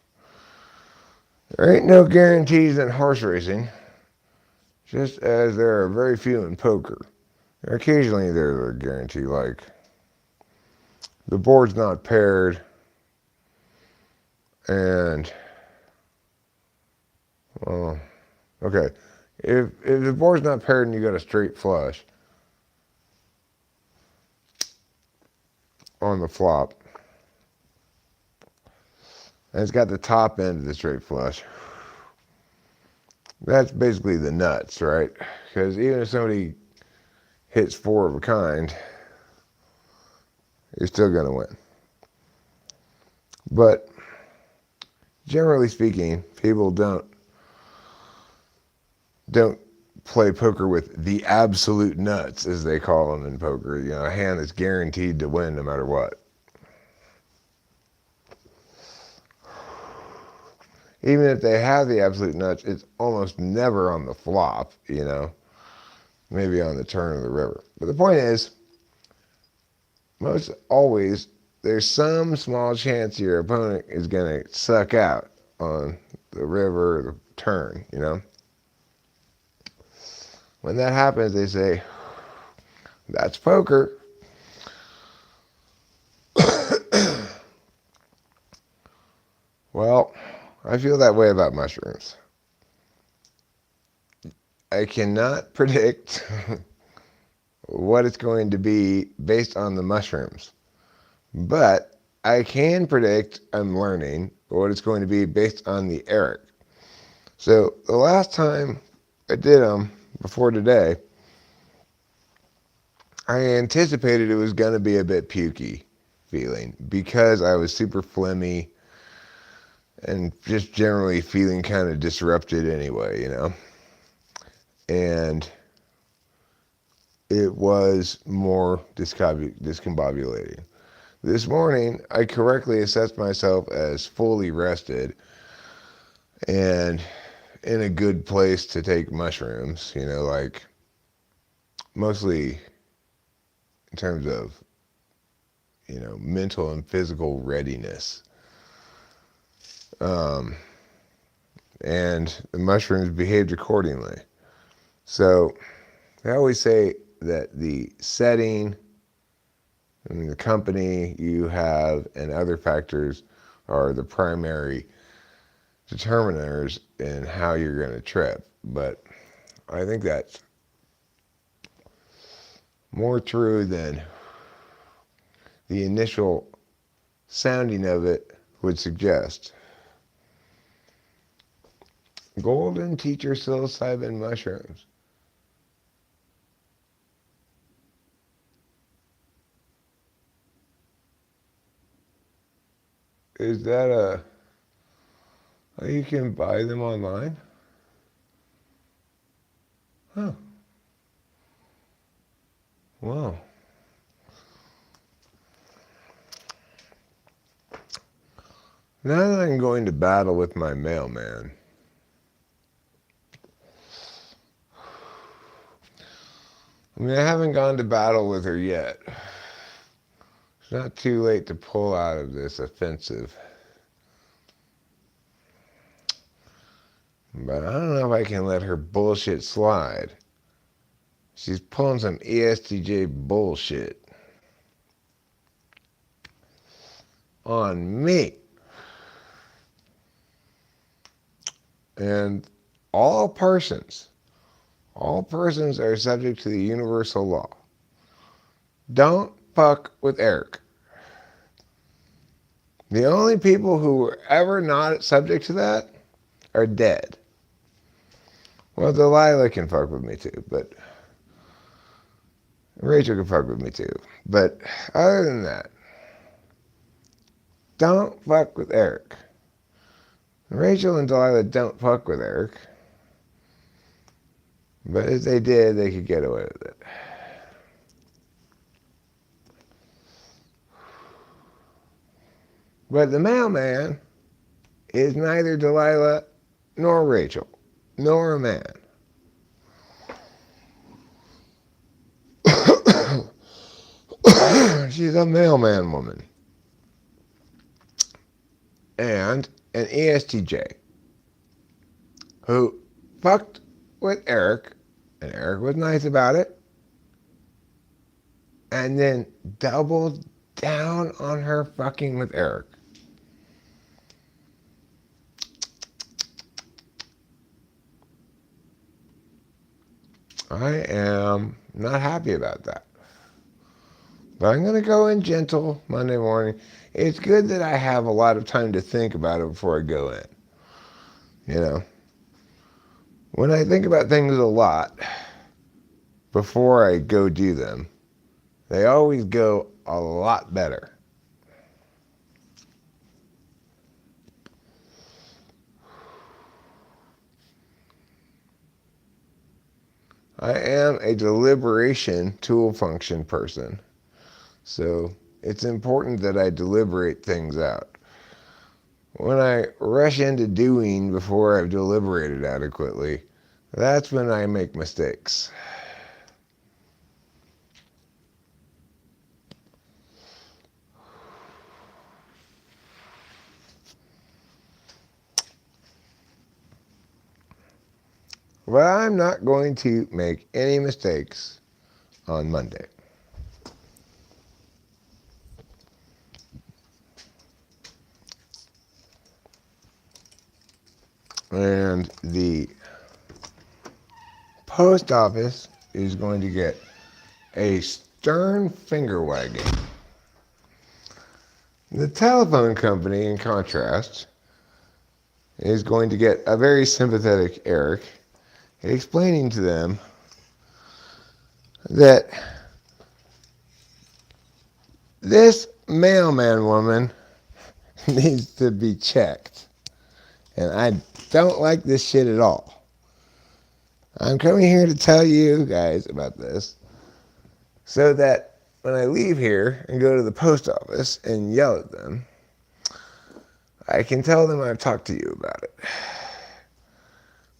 There ain't no guarantees in horse racing, just as there are very few in poker. Occasionally there's a guarantee, like the board's not paired, and, well, okay, if the board's not paired and you got a straight flush on the flop, and it's got the top end of the straight flush, that's basically the nuts, right? Because even if somebody hits four of a kind, you're still going to win. But generally speaking, people don't play poker with the absolute nuts, as they call them in poker. You know, a hand that's guaranteed to win no matter what. Even if they have the absolute nuts, it's almost never on the flop, you know. Maybe on the turn of the river. But the point is, most always, there's some small chance your opponent is going to suck out on the river or the turn, you know. When that happens, they say, that's poker. Well, I feel that way about mushrooms. I cannot predict what it's going to be based on the mushrooms. But I can predict, I'm learning, what it's going to be based on the Eric. So the last time I did them, before today, I anticipated it was going to be a bit pukey feeling because I was super phlegmy and just generally feeling kind of disrupted anyway, you know. And it was more discombobulating. This morning, I correctly assessed myself as fully rested and in a good place to take mushrooms, you know, like mostly in terms of, you know, mental and physical readiness. And the mushrooms behaved accordingly. So they always say that the setting and the company you have and other factors are the primary determiners in how you're going to trip. But I think that's more true than the initial sounding of it would suggest. Golden teacher psilocybin mushrooms. Is that you can buy them online? Huh. Wow. Now that I'm going to battle with my mailman, I mean, I haven't gone to battle with her yet. It's not too late to pull out of this offensive. But I don't know if I can let her bullshit slide. She's pulling some ESTJ bullshit on me. And all persons, all persons are subject to the universal law. Don't fuck with Eric. The only people who were ever not subject to that are dead. Well, Delilah can fuck with me too, but Rachel can fuck with me too. But other than that, don't fuck with Eric. Rachel and Delilah don't fuck with Eric. But if they did, they could get away with it. But the mailman is neither Delilah nor Rachel, nor a man. She's a mailman woman. And an ESTJ who fucked with Eric, and Eric was nice about it, and then doubled down on her fucking with Eric. I am not happy about that. But I'm going to go in gentle Monday morning. It's good that I have a lot of time to think about it before I go in. You know, when I think about things a lot before I go do them, they always go a lot better. I am a deliberation tool function person. So it's important that I deliberate things out. When I rush into doing before I've deliberated adequately, that's when I make mistakes. But I'm not going to make any mistakes on Monday. And the post office is going to get a stern finger wagging. The telephone company, in contrast, is going to get a very sympathetic Eric explaining to them that this mailman woman needs to be checked. And I don't like this shit at all. I'm coming here to tell you guys about this so that when I leave here and go to the post office and yell at them, I can tell them I've talked to you about it.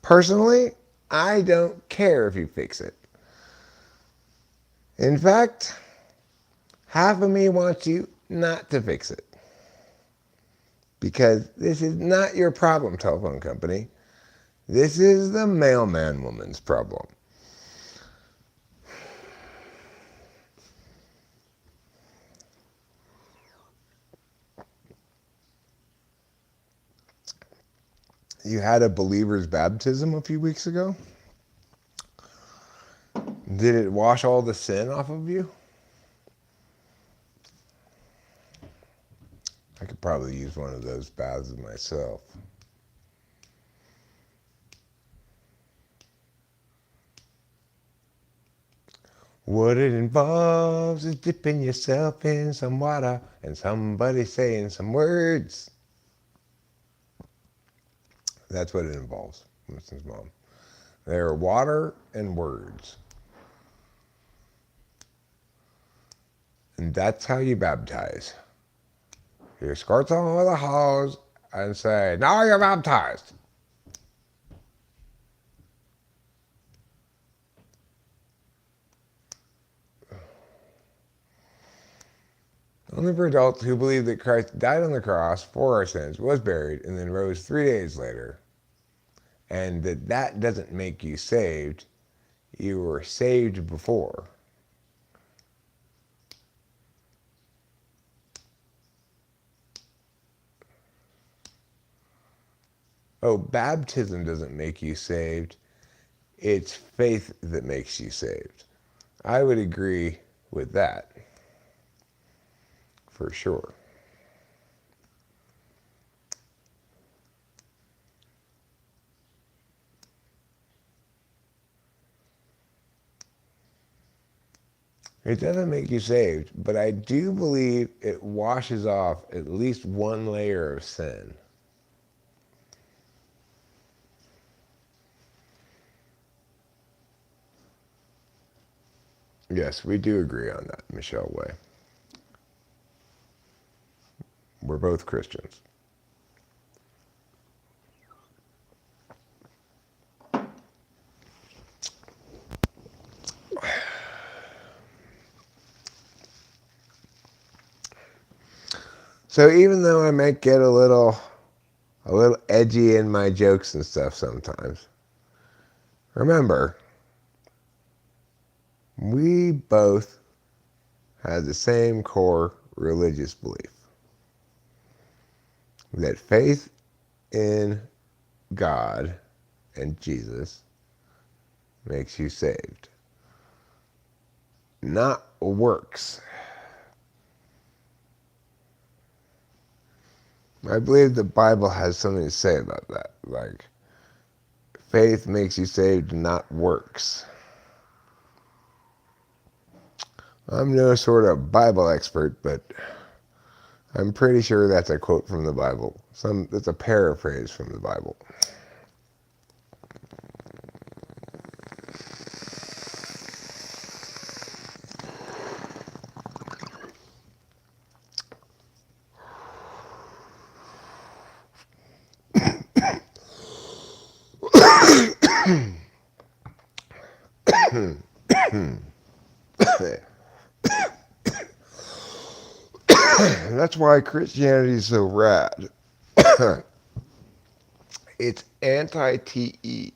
Personally, I don't care if you fix it. In fact, half of me wants you not to fix it. Because this is not your problem, telephone company. This is the mailman woman's problem. You had a believer's baptism a few weeks ago. Did it wash all the sin off of you? I could probably use one of those baths myself. What it involves is dipping yourself in some water and somebody saying some words. That's what it involves, Winston's mom. They're water and words. And that's how you baptize. You squirt them with a hose and say, now you're baptized. Only for adults who believe that Christ died on the cross for our sins, was buried, and then rose 3 days later, and that doesn't make you saved. You were saved before. Oh, baptism doesn't make you saved. It's faith that makes you saved. I would agree with that for sure. It doesn't make you saved, but I do believe it washes off at least one layer of sin. Yes, we do agree on that, Michelle Way. We're both Christians. So even though I might get a little edgy in my jokes and stuff sometimes, remember, we both have the same core religious belief that faith in God and Jesus makes you saved, not works. I believe the Bible has something to say about that. Like, faith makes you saved, not works. I'm no sort of Bible expert, but I'm pretty sure that's a quote from the Bible. It's a paraphrase from the Bible. That's why Christianity is so rad. It's anti-TE.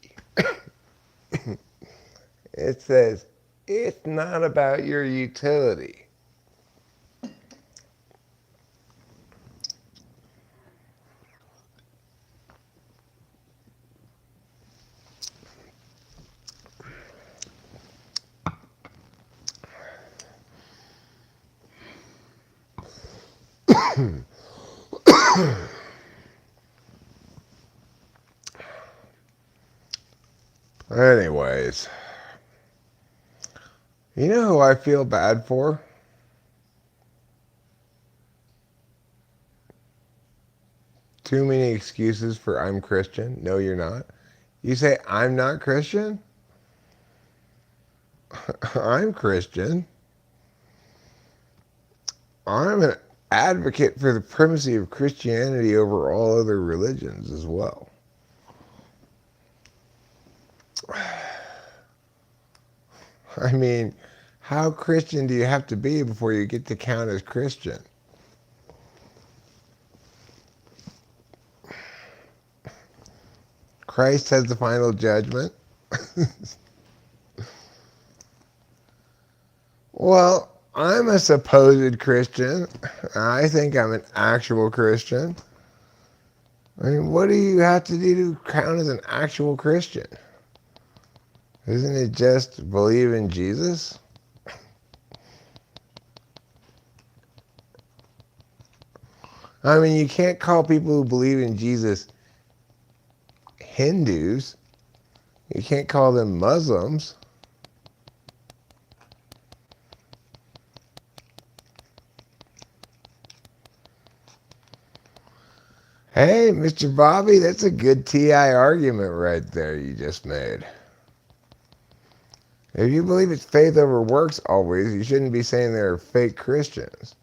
It says, it's not about your utility. Anyways, you know who I feel bad for? Too many excuses for I'm Christian. No, you're not. You say, I'm not Christian? I'm Christian. I'm an advocate for the primacy of Christianity over all other religions as well. I mean, how Christian do you have to be before you get to count as Christian? Christ has the final judgment. Well, I'm a supposed Christian. I think I'm an actual Christian. I mean, what do you have to do to count as an actual Christian? Isn't it just believe in Jesus? I mean, you can't call people who believe in Jesus Hindus. You can't call them Muslims. Hey, Mr. Bobby, that's a good TI argument right there you just made. If you believe it's faith over works always, you shouldn't be saying they're fake Christians.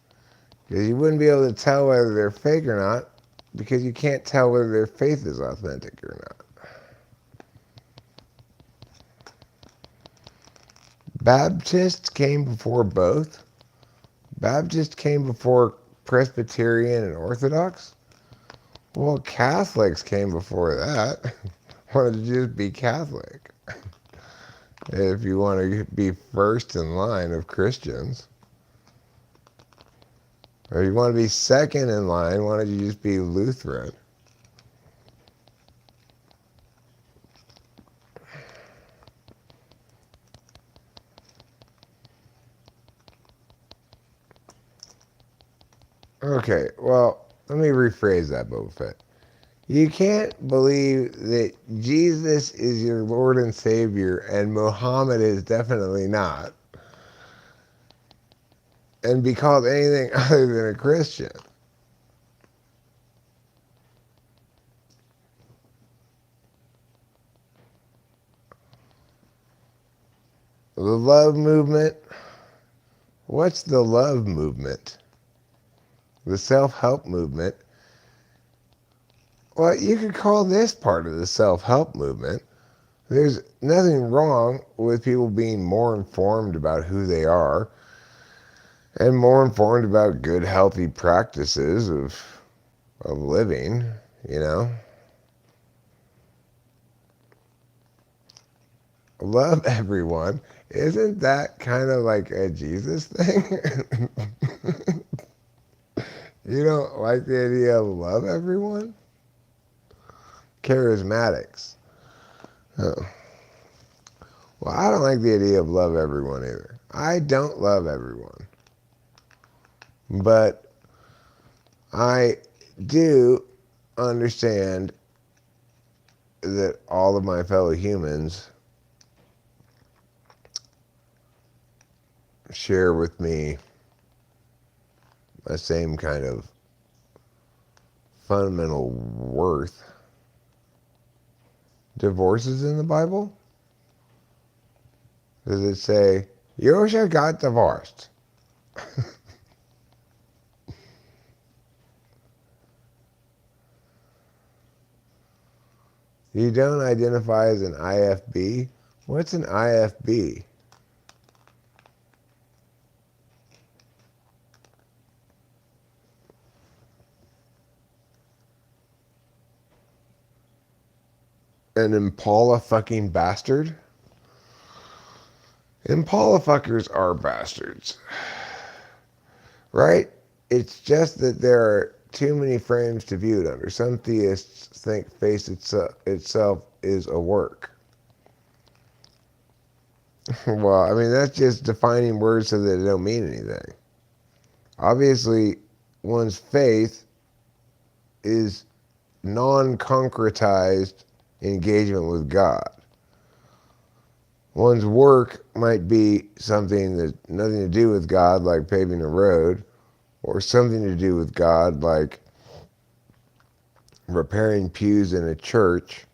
Because you wouldn't be able to tell whether they're fake or not, because you can't tell whether their faith is authentic or not. Baptists came before both. Baptists came before Presbyterian and Orthodox. Well, Catholics came before that. wanted to just be Catholic. If you want to be first in line of Christians, or you want to be second in line, why don't you just be Lutheran? Okay, well, let me rephrase that, Boba Fett. You can't believe that Jesus is your Lord and Savior and Muhammad is definitely not, and be called anything other than a Christian. The love movement. What's the love movement? The self-help movement. Well, you could call this part of the self-help movement. There's nothing wrong with people being more informed about who they are and more informed about good, healthy practices of living, you know. Love everyone. Isn't that kind of like a Jesus thing? You don't like the idea of love everyone? Charismatics. Oh. Well, I don't like the idea of love everyone either. I don't love everyone. But I do understand that all of my fellow humans share with me the same kind of fundamental worth. Divorce is in the Bible? Does it say, Yosha got divorced? You don't identify as an IFB? What's an IFB? An Impala fucking bastard? Impala fuckers are bastards. Right? It's just that there are too many frames to view it under. Some theists think face itself is a work. Well, I mean, that's just defining words so that they don't mean anything. Obviously, one's faith is non-concretized engagement with God. One's work might be something that's nothing to do with God, like paving a road, or something to do with God, like repairing pews in a church,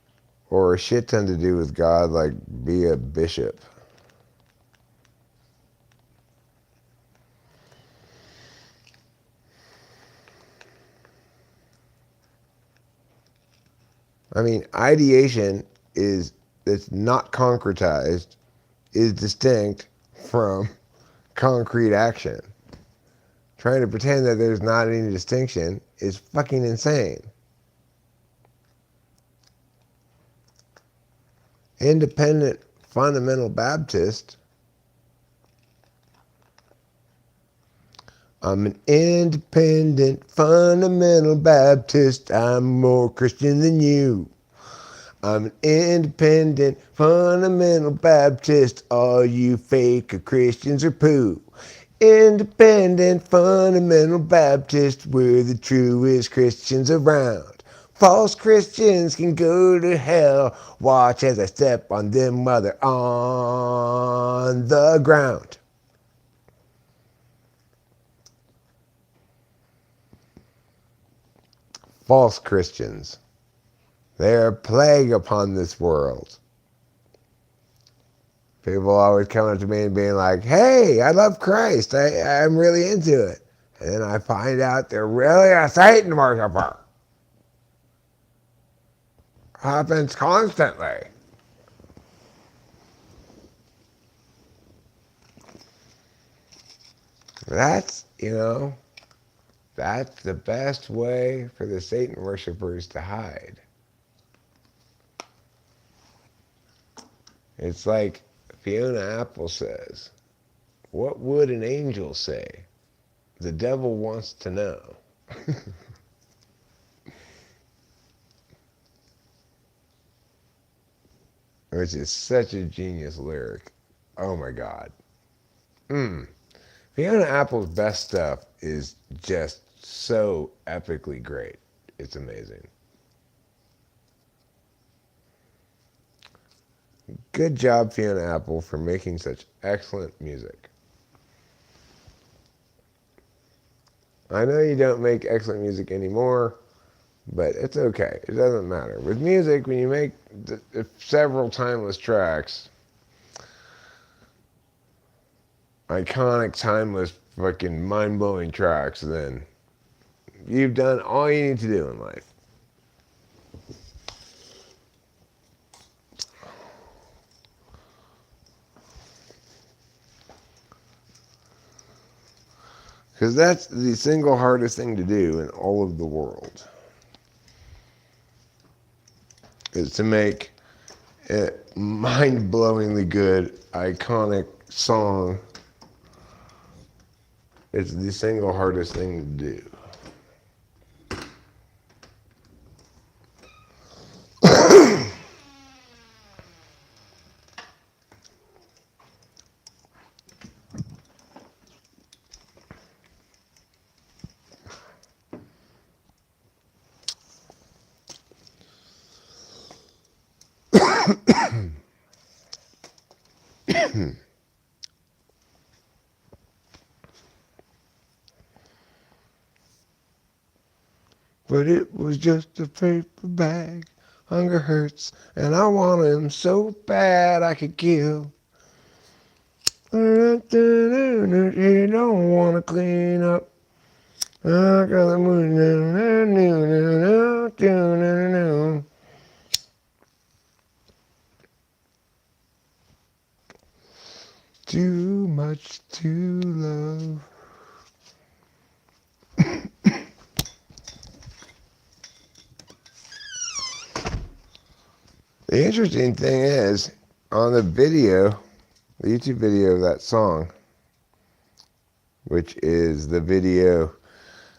or a shit ton to do with God, like be a bishop. I mean, ideation that's not concretized is distinct from concrete action. Trying to pretend that there's not any distinction is fucking insane. Independent fundamental Baptist. I'm an independent fundamental Baptist. I'm more Christian than you. I'm an independent fundamental Baptist. All you fake Christians are poo. Independent fundamental Baptist. We're the truest Christians around. False Christians can go to hell. Watch as I step on them while they're on the ground. False Christians. They are a plague upon this world. People always come up to me and being like, hey, I love Christ. I'm really into it. And then I find out they're really a Satan worshiper. Happens constantly. That's the best way for the Satan worshipers to hide. It's like Fiona Apple says, what would an angel say? The devil wants to know. Which is such a genius lyric. Oh my God. Fiona Apple's best stuff is just so epically great. It's amazing. Good job, Fiona Apple, for making such excellent music. I know you don't make excellent music anymore, but it's okay. It doesn't matter. With music, when you make several timeless tracks, iconic, timeless, fucking mind-blowing tracks, then you've done all you need to do in life. Because that's the single hardest thing to do in all of the world, is to make a mind-blowingly good, iconic song. It's the single hardest thing to do. But it was just a paper bag. Hunger hurts, and I want him so bad I could kill. You don't want to clean up. I got the moon. Too much to love. The interesting thing is, on the video, the YouTube video of that song, which is the video,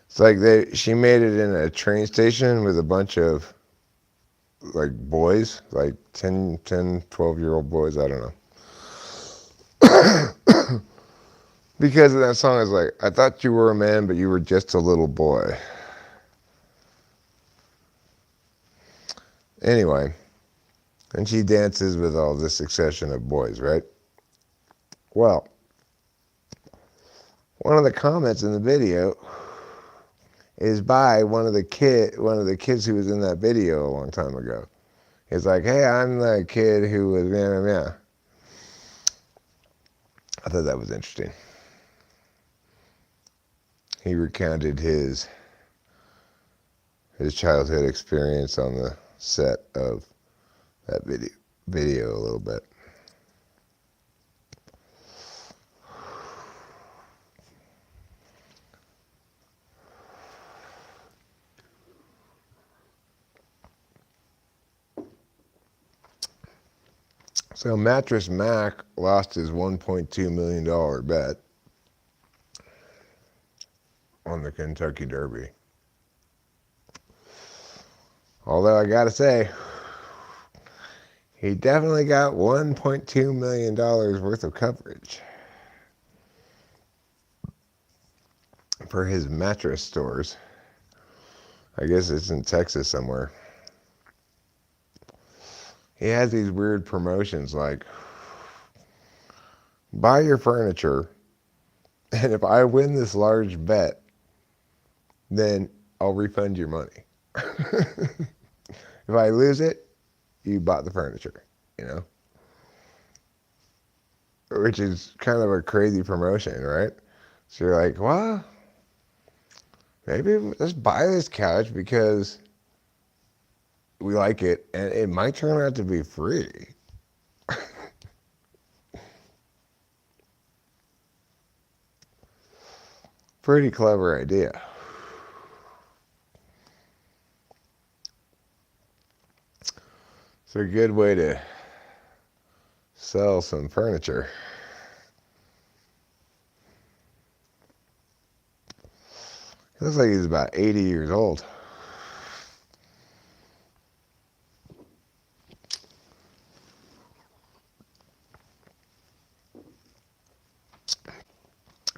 it's like she made it in a train station with a bunch of like boys, like 10, 12-year-old boys, I don't know. Because of that song, it's like, I thought you were a man, but you were just a little boy. Anyway, and she dances with all this succession of boys, right? Well, one of the comments in the video is by one of the kids who was in that video a long time ago. He's like, hey, I'm the kid who was, yeah. I thought that was interesting. He recounted his childhood experience on the set of that video a little bit. So Mattress Mac lost his $1.2 million bet on the Kentucky Derby. Although I gotta say, he definitely got $1.2 million worth of coverage for his mattress stores. I guess it's in Texas somewhere. He has these weird promotions like, buy your furniture, and if I win this large bet, then I'll refund your money. If I lose it, you bought the furniture, you know? Which is kind of a crazy promotion, right? So you're like, well, maybe let's buy this couch because we like it, and it might turn out to be free. Pretty clever idea. It's a good way to sell some furniture. He looks like he's about 80 years old.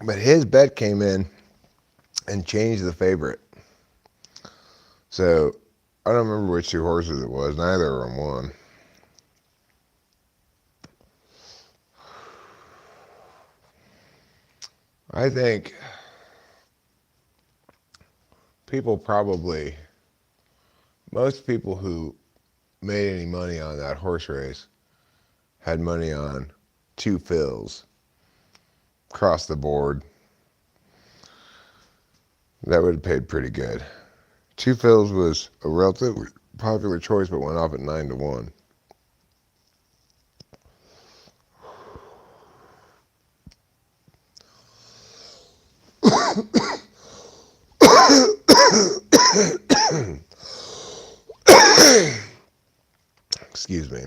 But his bet came in and changed the favorite. So I don't remember which two horses it was. Neither of them won. I think most people who made any money on that horse race had money on two fills across the board. That would have paid pretty good. Two fills was a relatively popular choice, but went off at 9-1. Excuse me.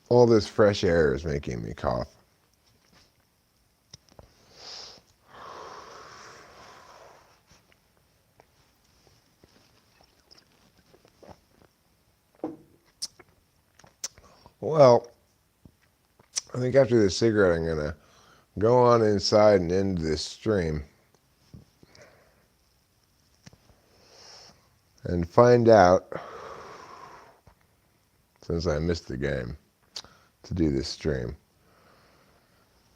All this fresh air is making me cough. Well, I think after this cigarette, I'm going to go on inside and end this stream and find out, since I missed the game to do this stream,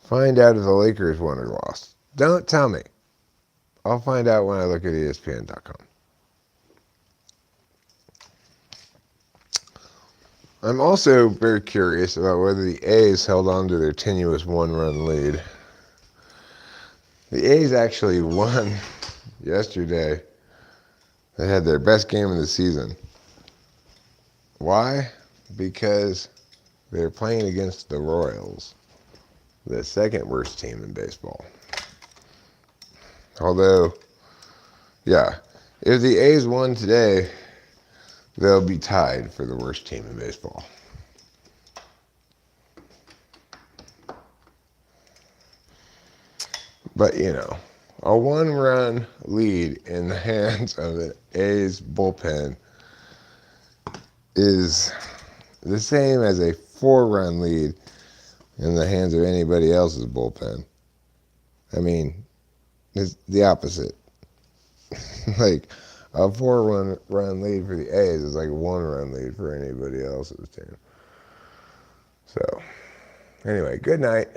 find out if the Lakers won or lost. Don't tell me. I'll find out when I look at ESPN.com. I'm also very curious about whether the A's held on to their tenuous one-run lead. The A's actually won yesterday. They had their best game of the season. Why? Because they're playing against the Royals, the second worst team in baseball. Although, yeah, if the A's won today, they'll be tied for the worst team in baseball. But, you know, a one-run lead in the hands of the A's bullpen is the same as a four-run lead in the hands of anybody else's bullpen. I mean, it's the opposite. Like, a four-run lead for the A's is like a one-run lead for anybody else's team. So, anyway, good night.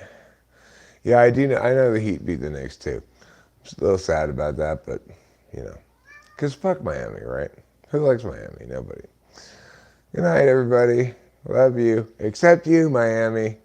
Yeah, I know the Heat beat the Knicks too. I'm a little sad about that, but, you know, because fuck Miami, right? Who likes Miami? Nobody. Good night, everybody. Love you. Except you, Miami.